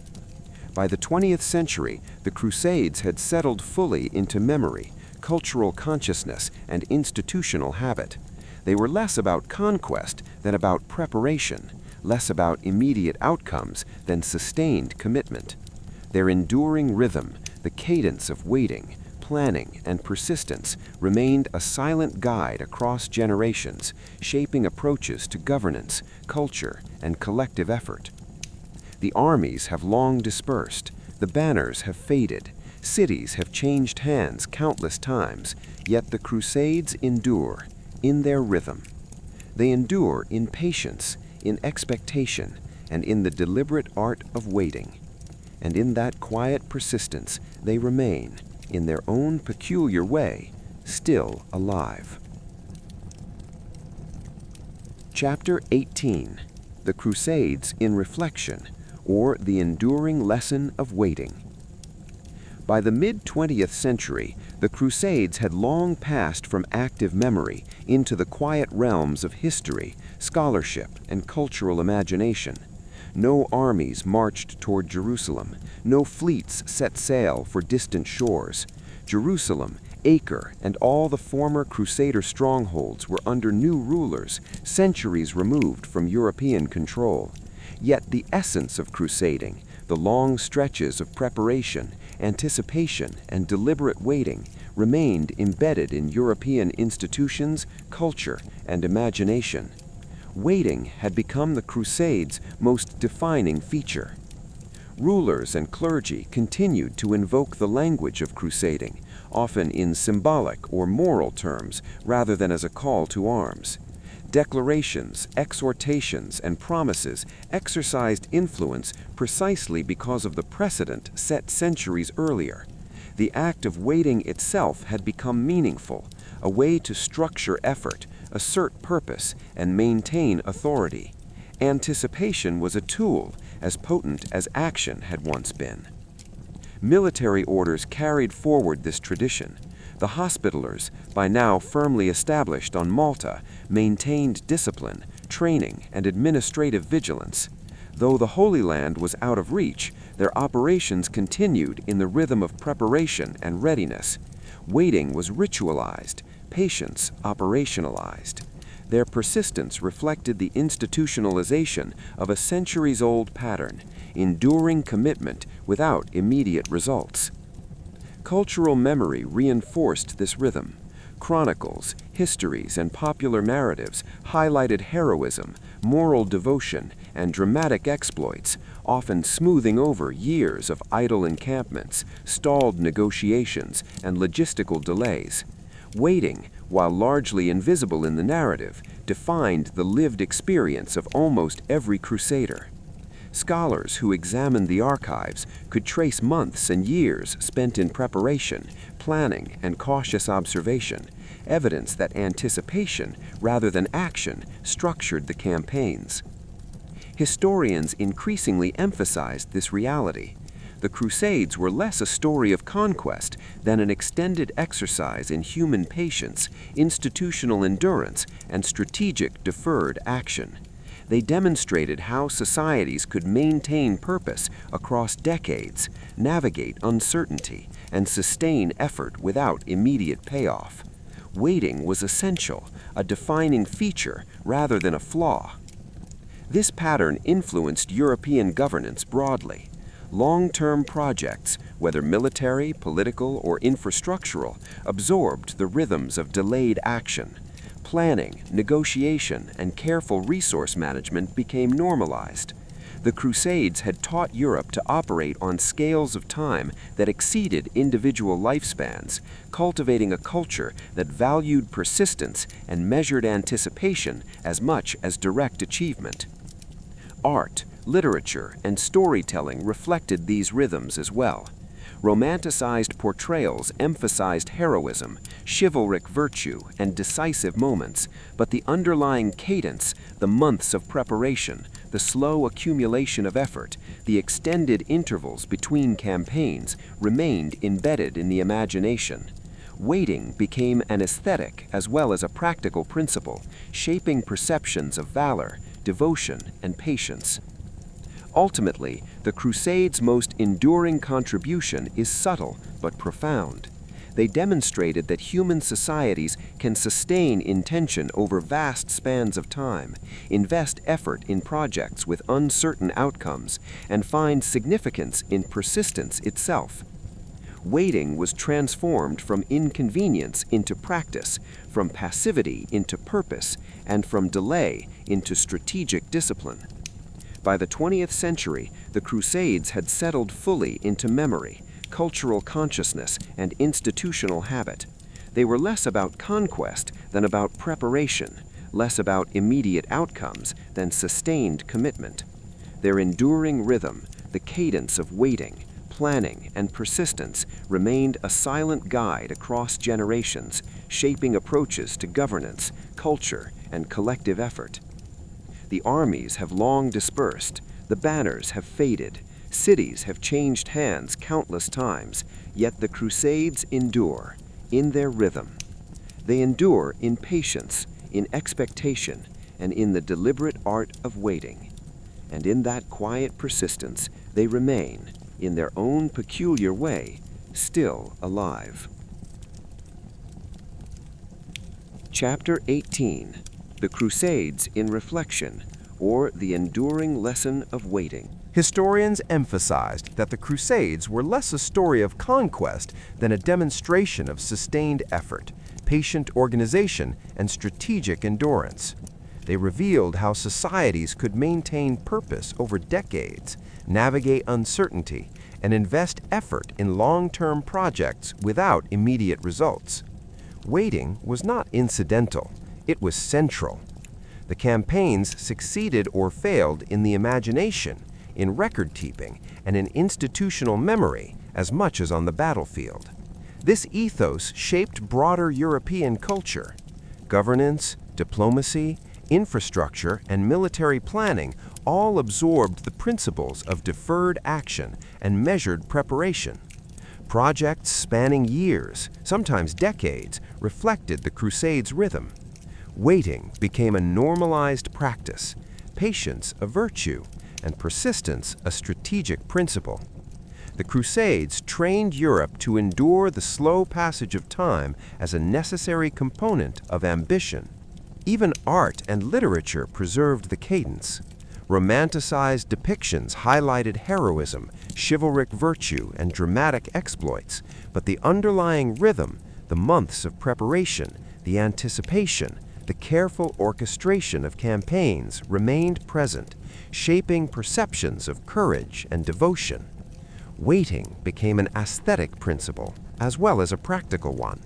By the 20th century, the Crusades had settled fully into memory, cultural consciousness, and institutional habit. They were less about conquest than about preparation, less about immediate outcomes than sustained commitment. Their enduring rhythm, the cadence of waiting, planning, and persistence remained a silent guide across generations, shaping approaches to governance, culture, and collective effort. The armies have long dispersed, the banners have faded, cities have changed hands countless times, yet the Crusades endure in their rhythm. They endure in patience, in expectation, and in the deliberate art of waiting. And in that quiet persistence, they remain, in their own peculiar way, still alive. Chapter 18: The Crusades in Reflection, or the Enduring Lesson of Waiting. By the mid-20th century, the Crusades had long passed from active memory into the quiet realms of history, scholarship, and cultural imagination. No armies marched toward Jerusalem, no fleets set sail for distant shores. Jerusalem, Acre, and all the former Crusader strongholds were under new rulers, centuries removed from European control. Yet the essence of crusading, the long stretches of preparation, anticipation, and deliberate waiting, remained embedded in European institutions, culture, and imagination. Waiting had become the Crusades' most defining feature. Rulers and clergy continued to invoke the language of crusading, often in symbolic or moral terms rather than as a call to arms. Declarations, exhortations, and promises exercised influence precisely because of the precedent set centuries earlier. The act of waiting itself had become meaningful, a way to structure effort, assert purpose, and maintain authority. Anticipation was a tool as potent as action had once been. Military orders carried forward this tradition. The Hospitallers, by now firmly established on Malta, maintained discipline, training, and administrative vigilance. Though the Holy Land was out of reach, their operations continued in the rhythm of preparation and readiness. Waiting was ritualized, patience operationalized. Their persistence reflected the institutionalization of a centuries-old pattern, enduring commitment without immediate results. Cultural memory reinforced this rhythm. Chronicles, histories, and popular narratives highlighted heroism, moral devotion, and dramatic exploits, often smoothing over years of idle encampments, stalled negotiations, and logistical delays. Waiting, while largely invisible in the narrative, defined the lived experience of almost every crusader. Scholars who examined the archives could trace months and years spent in preparation, planning, and cautious observation, evidence that anticipation, rather than action, structured the campaigns. Historians increasingly emphasized this reality. The Crusades were less a story of conquest than an extended exercise in human patience, institutional endurance, and strategic deferred action. They demonstrated how societies could maintain purpose across decades, navigate uncertainty, and sustain effort without immediate payoff. Waiting was essential, a defining feature rather than a flaw. This pattern influenced European governance broadly. Long-term projects, whether military, political, or infrastructural, absorbed the rhythms of delayed action. Planning, negotiation, and careful resource management became normalized. The Crusades had taught Europe to operate on scales of time that exceeded individual lifespans, cultivating a culture that valued persistence and measured anticipation as much as direct achievement. Art, literature, and storytelling reflected these rhythms as well. Romanticized portrayals emphasized heroism, chivalric virtue, and decisive moments, but the underlying cadence, the months of preparation, the slow accumulation of effort, the extended intervals between campaigns remained embedded in the imagination. Waiting became an aesthetic as well as a practical principle, shaping perceptions of valor, devotion, and patience. Ultimately, the Crusades' most enduring contribution is subtle but profound. They demonstrated that human societies can sustain intention over vast spans of time, invest effort in projects with uncertain outcomes, and find significance in persistence itself. Waiting was transformed from inconvenience into practice, from passivity into purpose, and from delay into strategic discipline. By the 20th century, the Crusades had settled fully into memory, cultural consciousness, and institutional habit. They were less about conquest than about preparation, less about immediate outcomes than sustained commitment. Their enduring rhythm, the cadence of waiting, planning, and persistence remained a silent guide across generations, shaping approaches to governance, culture, and collective effort. The armies have long dispersed, the banners have faded, cities have changed hands countless times, yet the Crusades endure in their rhythm. They endure in patience, in expectation, and in the deliberate art of waiting. And in that quiet persistence, they remain, in their own peculiar way, still alive. Chapter 18. The Crusades in Reflection, or the Enduring Lesson of Waiting. Historians emphasized that the Crusades were less a story of conquest than a demonstration of sustained effort, patient organization, and strategic endurance. They revealed how societies could maintain purpose over decades, navigate uncertainty, and invest effort in long-term projects without immediate results. Waiting was not incidental, it was central. The campaigns succeeded or failed in the imagination, in record-keeping, and in institutional memory as much as on the battlefield. This ethos shaped broader European culture. Governance, diplomacy, infrastructure, and military planning all absorbed the principles of deferred action and measured preparation. Projects spanning years, sometimes decades, reflected the Crusades' rhythm. Waiting became a normalized practice, patience a virtue, and persistence a strategic principle. The Crusades trained Europe to endure the slow passage of time as a necessary component of ambition. Even art and literature preserved the cadence. Romanticized depictions highlighted heroism, chivalric virtue, and dramatic exploits, but the underlying rhythm, the months of preparation, the anticipation, the careful orchestration of campaigns remained present, shaping perceptions of courage and devotion. Waiting became an aesthetic principle as well as a practical one.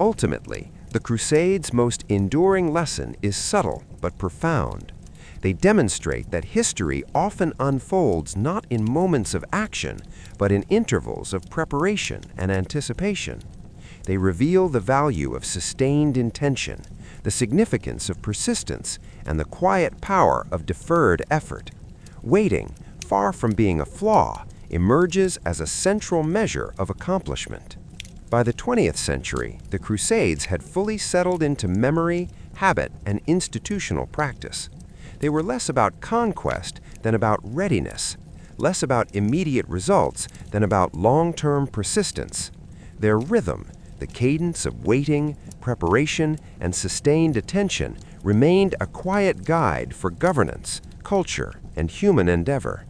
Ultimately, the Crusades' most enduring lesson is subtle but profound. They demonstrate that history often unfolds not in moments of action, but in intervals of preparation and anticipation. They reveal the value of sustained intention, the significance of persistence, and the quiet power of deferred effort. Waiting, far from being a flaw, emerges as a central measure of accomplishment. By the 20th century, the Crusades had fully settled into memory, habit, and institutional practice. They were less about conquest than about readiness, less about immediate results than about long-term persistence. Their rhythm, the cadence of waiting, preparation, and sustained attention, remained a quiet guide for governance, culture, and human endeavor.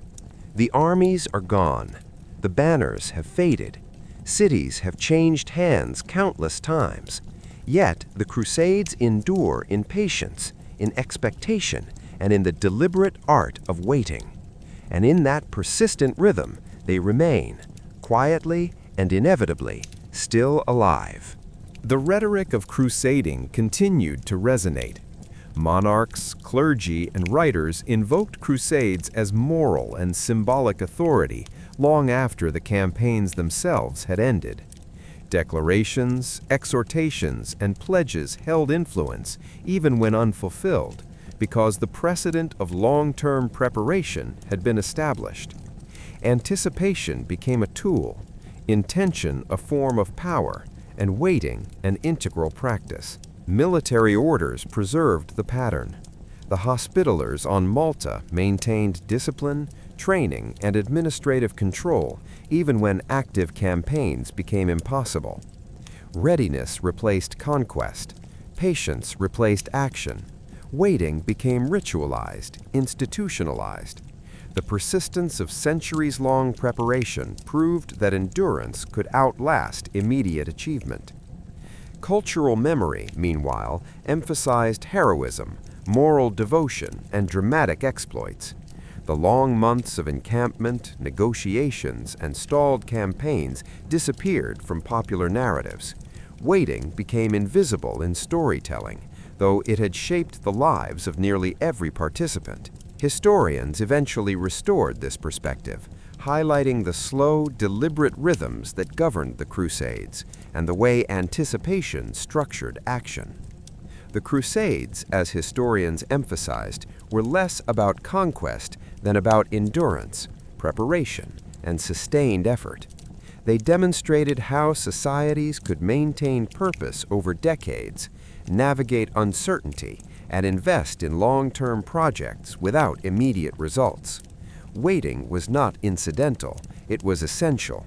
The armies are gone. The banners have faded. Cities have changed hands countless times. Yet the Crusades endure in patience, in expectation, and in the deliberate art of waiting. And in that persistent rhythm, they remain, quietly and inevitably, still alive. The rhetoric of crusading continued to resonate. Monarchs, clergy, and writers invoked crusades as moral and symbolic authority long after the campaigns themselves had ended. Declarations, exhortations, and pledges held influence even when unfulfilled, because the precedent of long-term preparation had been established. Anticipation became a tool, intention a form of power, and waiting an integral practice. Military orders preserved the pattern. The Hospitallers on Malta maintained discipline, training, and administrative control even when active campaigns became impossible. Readiness replaced conquest. Patience replaced action. Waiting became ritualized, institutionalized. The persistence of centuries-long preparation proved that endurance could outlast immediate achievement. Cultural memory, meanwhile, emphasized heroism, moral devotion, and dramatic exploits. The long months of encampment, negotiations, and stalled campaigns disappeared from popular narratives. Waiting became invisible in storytelling, though it had shaped the lives of nearly every participant. Historians eventually restored this perspective, highlighting the slow, deliberate rhythms that governed the Crusades and the way anticipation structured action. The Crusades, as historians emphasized, were less about conquest than about endurance, preparation, and sustained effort. They demonstrated how societies could maintain purpose over decades, navigate uncertainty, and invest in long-term projects without immediate results. Waiting was not incidental, it was essential.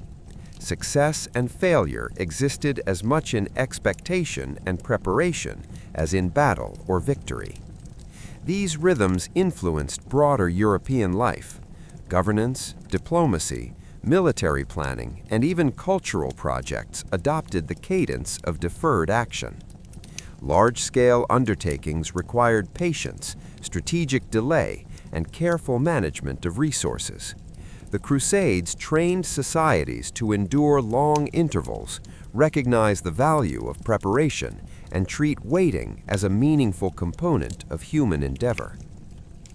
Success and failure existed as much in expectation and preparation as in battle or victory. These rhythms influenced broader European life. Governance, diplomacy, military planning, and even cultural projects adopted the cadence of deferred action. Large-scale undertakings required patience, strategic delay, and careful management of resources. The Crusades trained societies to endure long intervals, recognize the value of preparation, and treat waiting as a meaningful component of human endeavor.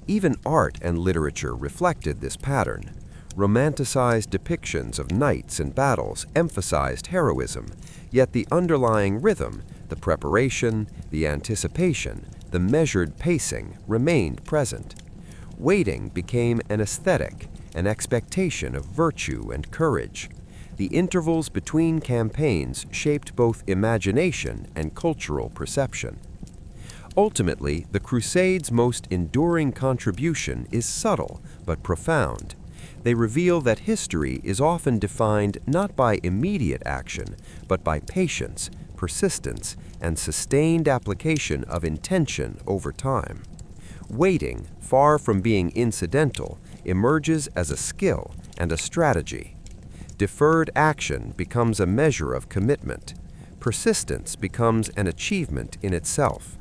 Even art and literature reflected this pattern. Romanticized depictions of knights and battles emphasized heroism, yet the underlying rhythm, the preparation, the anticipation, the measured pacing remained present. Waiting became an aesthetic, an expectation of virtue and courage. The intervals between campaigns shaped both imagination and cultural perception. Ultimately, the Crusades' most enduring contribution is subtle but profound. They reveal that history is often defined not by immediate action, but by patience, persistence, and sustained application of intention over time. Waiting, far from being incidental, emerges as a skill and a strategy. Deferred action becomes a measure of commitment. Persistence becomes an achievement in itself.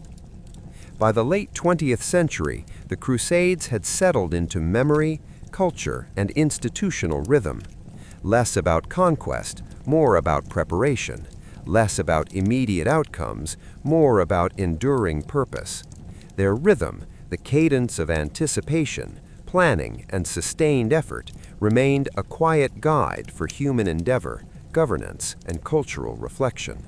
By the late 20th century, the Crusades had settled into memory, culture, and institutional rhythm. Less about conquest, more about preparation. Less about immediate outcomes, more about enduring purpose. Their rhythm, the cadence of anticipation, planning, and sustained effort, remained a quiet guide for human endeavor, governance, and cultural reflection.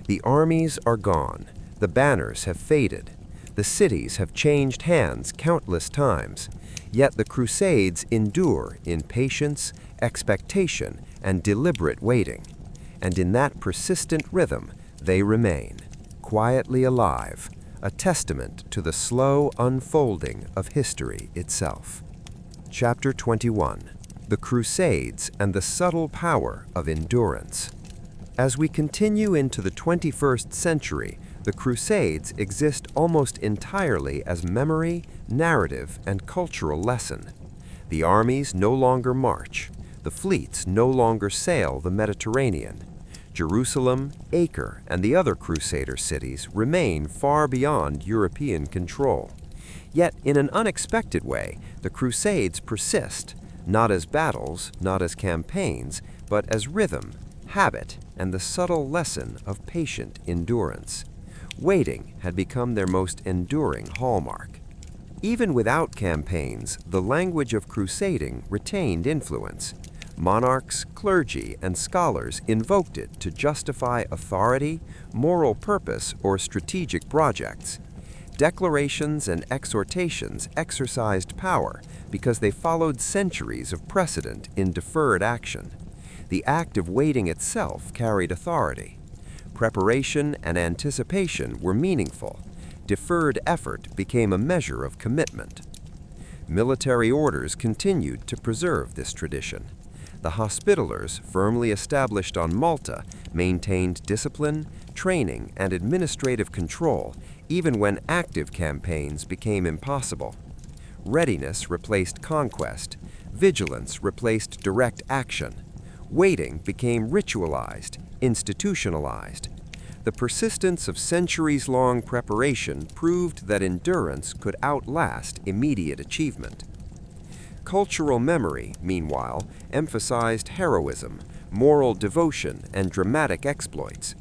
The armies are gone. The banners have faded. The cities have changed hands countless times. Yet the Crusades endure in patience, expectation, and deliberate waiting. And in that persistent rhythm, they remain, quietly alive, a testament to the slow unfolding of history itself. Chapter 21. The Crusades and the Subtle Power of Endurance. As we continue into the 21st century, the Crusades exist almost entirely as memory, narrative, and cultural lesson. The armies no longer march. The fleets no longer sail the Mediterranean. Jerusalem, Acre, and the other Crusader cities remain far beyond European control. Yet, in an unexpected way, the Crusades persist, not as battles, not as campaigns, but as rhythm, habit, and the subtle lesson of patient endurance. Waiting had become their most enduring hallmark. Even without campaigns, the language of crusading retained influence. Monarchs, clergy, and scholars invoked it to justify authority, moral purpose, or strategic projects. Declarations and exhortations exercised power because they followed centuries of precedent in deferred action. The act of waiting itself carried authority. Preparation and anticipation were meaningful. Deferred effort became a measure of commitment. Military orders continued to preserve this tradition. The Hospitallers, firmly established on Malta, maintained discipline, training, and administrative control, even when active campaigns became impossible. Readiness replaced conquest. Vigilance replaced direct action. Waiting became ritualized, institutionalized. The persistence of centuries-long preparation proved that endurance could outlast immediate achievement. Cultural memory, meanwhile, emphasized heroism, moral devotion, and dramatic exploits.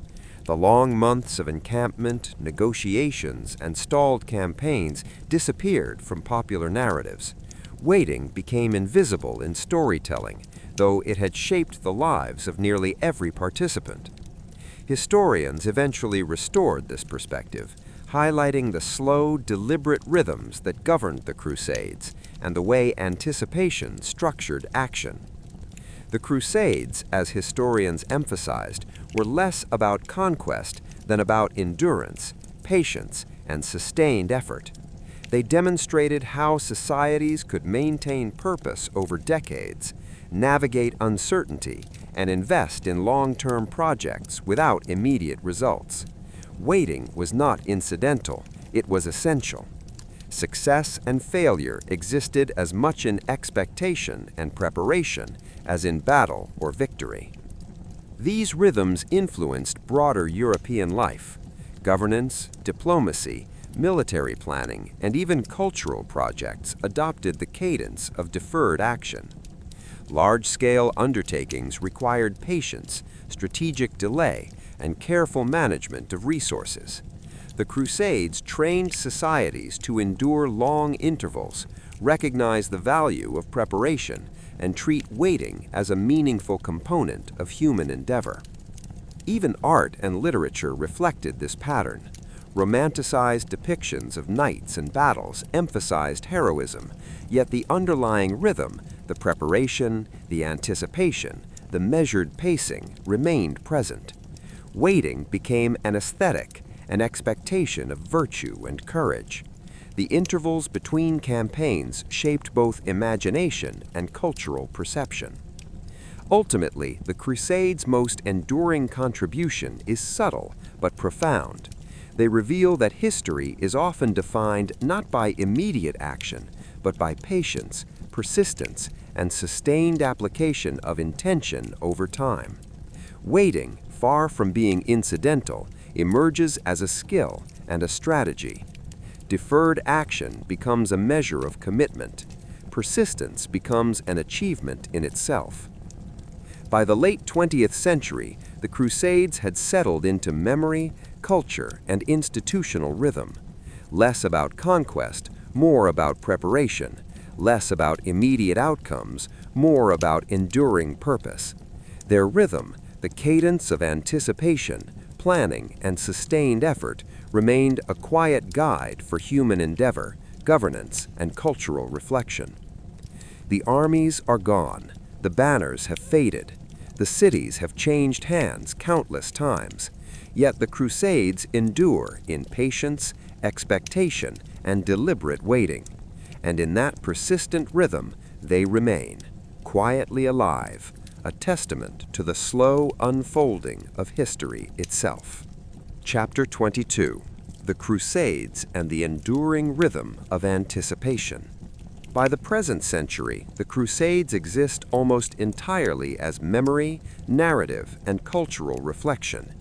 The long months of encampment, negotiations, and stalled campaigns disappeared from popular narratives. Waiting became invisible in storytelling, though it had shaped the lives of nearly every participant. Historians eventually restored this perspective, highlighting the slow, deliberate rhythms that governed the Crusades and the way anticipation structured action. The Crusades, as historians emphasized, were less about conquest than about endurance, patience, and sustained effort. They demonstrated how societies could maintain purpose over decades, navigate uncertainty, and invest in long-term projects without immediate results. Waiting was not incidental, it was essential. Success and failure existed as much in expectation and preparation as in battle or victory. These rhythms influenced broader European life. Governance, diplomacy, military planning, and even cultural projects adopted the cadence of deferred action. Large-scale undertakings required patience, strategic delay, and careful management of resources. The Crusades trained societies to endure long intervals, recognize the value of preparation, and treat waiting as a meaningful component of human endeavor. Even art and literature reflected this pattern. Romanticized depictions of knights and battles emphasized heroism, yet the underlying rhythm, the preparation, the anticipation, the measured pacing remained present. Waiting became an aesthetic, an expectation of virtue and courage. The intervals between campaigns shaped both imagination and cultural perception. Ultimately, the Crusades' most enduring contribution is subtle but profound. They reveal that history is often defined not by immediate action, but by patience, persistence, and sustained application of intention over time. Waiting, far from being incidental, emerges as a skill and a strategy. Deferred action becomes a measure of commitment. Persistence becomes an achievement in itself. By the late 20th century, the Crusades had settled into memory, culture, and institutional rhythm. Less about conquest, more about preparation. Less about immediate outcomes, more about enduring purpose. Their rhythm, the cadence of anticipation, planning, and sustained effort, remained a quiet guide for human endeavor, governance, and cultural reflection. The armies are gone. The banners have faded. The cities have changed hands countless times. Yet the Crusades endure in patience, expectation, and deliberate waiting. And in that persistent rhythm, they remain, quietly alive, a testament to the slow unfolding of history itself. Chapter 22. The Crusades and the Enduring Rhythm of Anticipation. By the present century, the Crusades exist almost entirely as memory, narrative, and cultural reflection.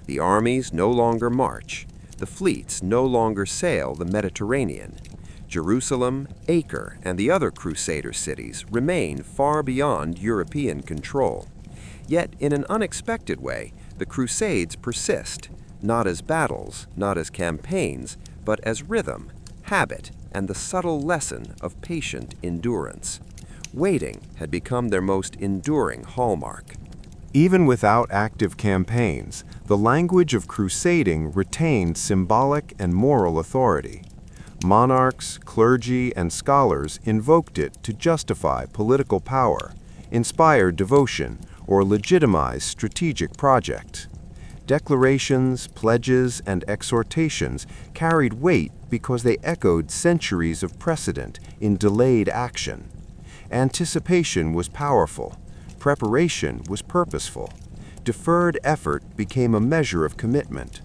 The armies no longer march. The fleets no longer sail the Mediterranean. Jerusalem, Acre, and the other Crusader cities remain far beyond European control. Yet, in an unexpected way, the Crusades persist, not as battles, not as campaigns, but as rhythm, habit, and the subtle lesson of patient endurance. Waiting had become their most enduring hallmark. Even without active campaigns, the language of crusading retained symbolic and moral authority. Monarchs, clergy, and scholars invoked it to justify political power, inspire devotion, or legitimize strategic projects. Declarations, pledges, and exhortations carried weight because they echoed centuries of precedent in delayed action. Anticipation was powerful. Preparation was purposeful. Deferred effort became a measure of commitment.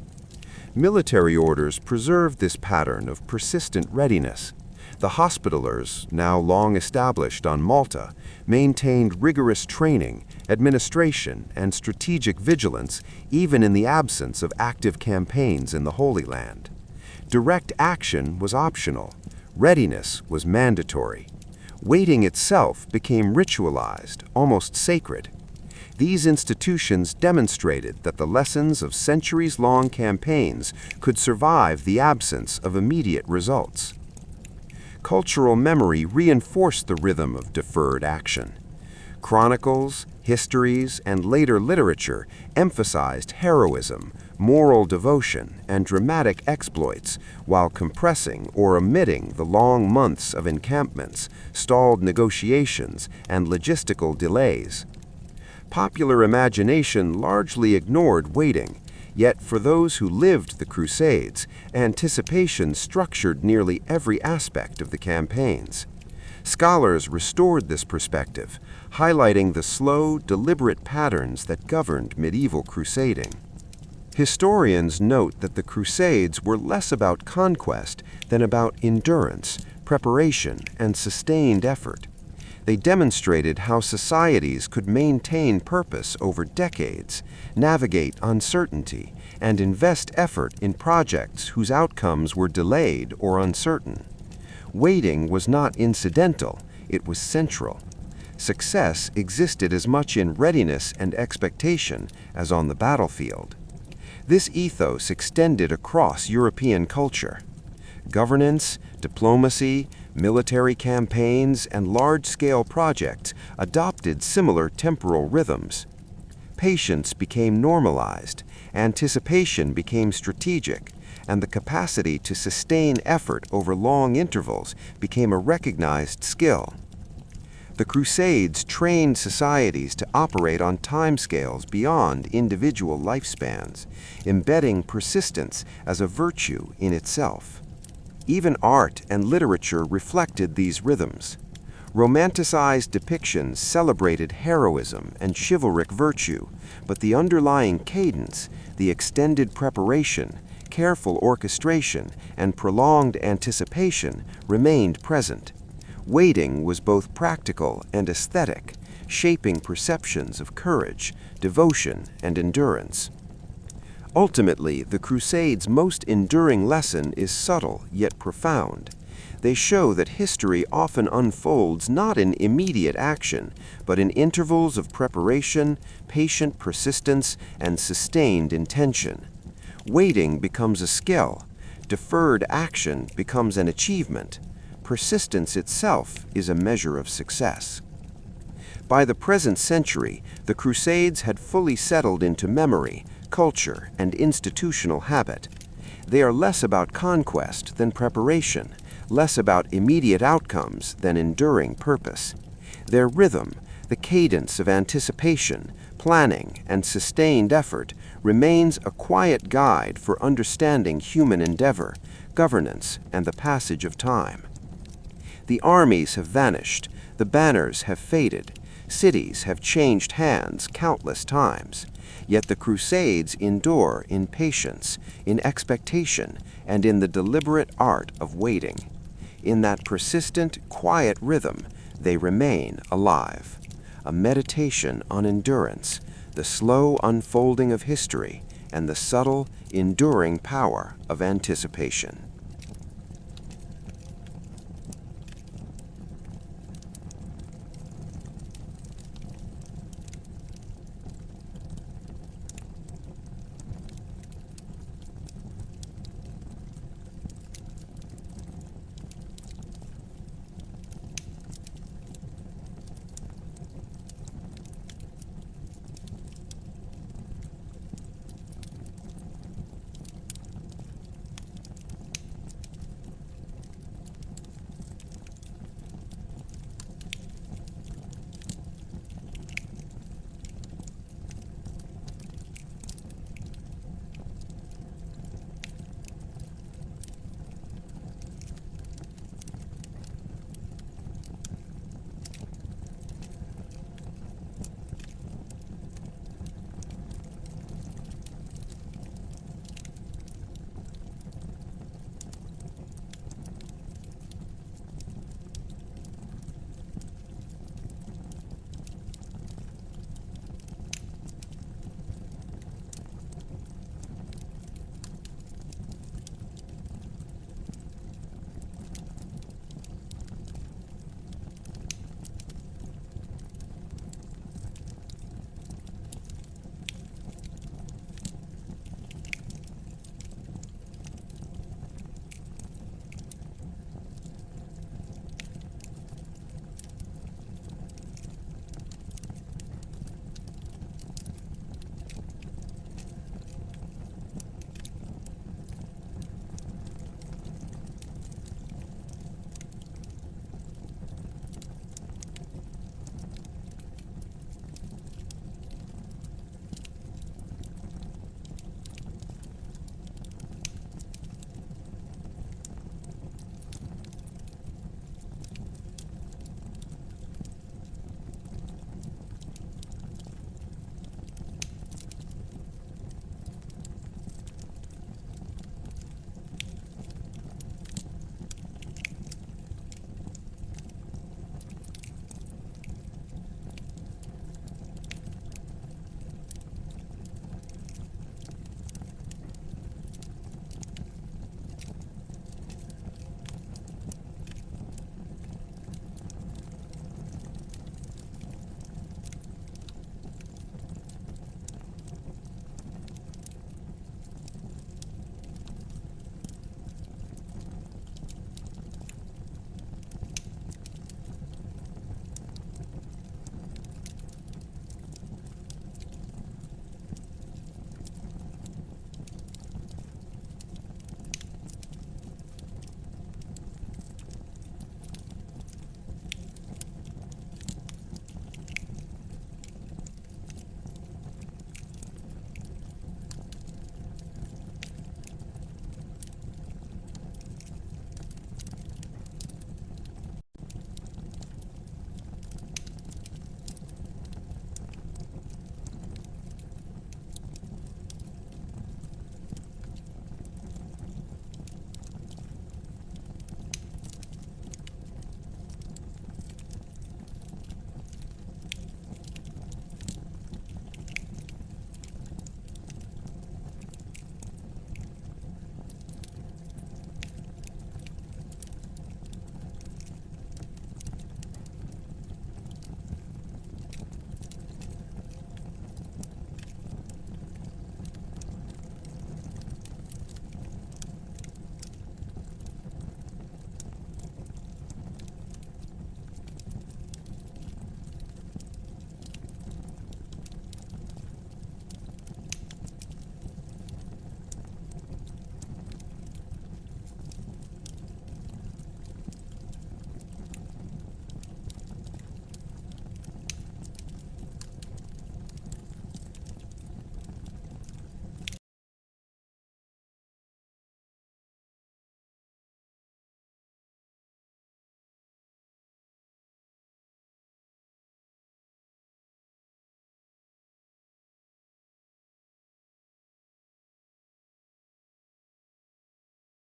Military orders preserved this pattern of persistent readiness. The Hospitallers, now long established on Malta, maintained rigorous training, administration, and strategic vigilance even in the absence of active campaigns in the Holy Land. Direct action was optional. Readiness was mandatory. Waiting itself became ritualized, almost sacred. These institutions demonstrated that the lessons of centuries-long campaigns could survive the absence of immediate results. Cultural memory reinforced the rhythm of deferred action. Chronicles, histories, and later literature emphasized heroism, moral devotion, and dramatic exploits while compressing or omitting the long months of encampments, stalled negotiations, and logistical delays. Popular imagination largely ignored waiting, yet for those who lived the Crusades, anticipation structured nearly every aspect of the campaigns. Scholars restored this perspective, highlighting the slow, deliberate patterns that governed medieval crusading. Historians note that the Crusades were less about conquest than about endurance, preparation, and sustained effort. They demonstrated how societies could maintain purpose over decades, navigate uncertainty, and invest effort in projects whose outcomes were delayed or uncertain. Waiting was not incidental, it was central. Success existed as much in readiness and expectation as on the battlefield. This ethos extended across European culture. Governance, diplomacy, military campaigns, and large-scale projects adopted similar temporal rhythms. Patience became normalized, anticipation became strategic, and the capacity to sustain effort over long intervals became a recognized skill. The Crusades trained societies to operate on timescales beyond individual lifespans, embedding persistence as a virtue in itself. Even art and literature reflected these rhythms. Romanticized depictions celebrated heroism and chivalric virtue, but the underlying cadence, the extended preparation, careful orchestration, and prolonged anticipation remained present. Waiting was both practical and aesthetic, shaping perceptions of courage, devotion, and endurance. Ultimately, the Crusades' most enduring lesson is subtle yet profound. They show that history often unfolds not in immediate action, but in intervals of preparation, patient persistence, and sustained intention. Waiting becomes a skill. Deferred action becomes an achievement. Persistence itself is a measure of success. By the present century, the Crusades had fully settled into memory, culture, and institutional habit. They are less about conquest than preparation, less about immediate outcomes than enduring purpose. Their rhythm, the cadence of anticipation, planning, and sustained effort, remains a quiet guide for understanding human endeavor, governance, and the passage of time. The armies have vanished, the banners have faded, cities have changed hands countless times, yet the Crusades endure in patience, in expectation, and in the deliberate art of waiting. In that persistent, quiet rhythm, they remain alive. A meditation on endurance, the slow unfolding of history, and the subtle, enduring power of anticipation.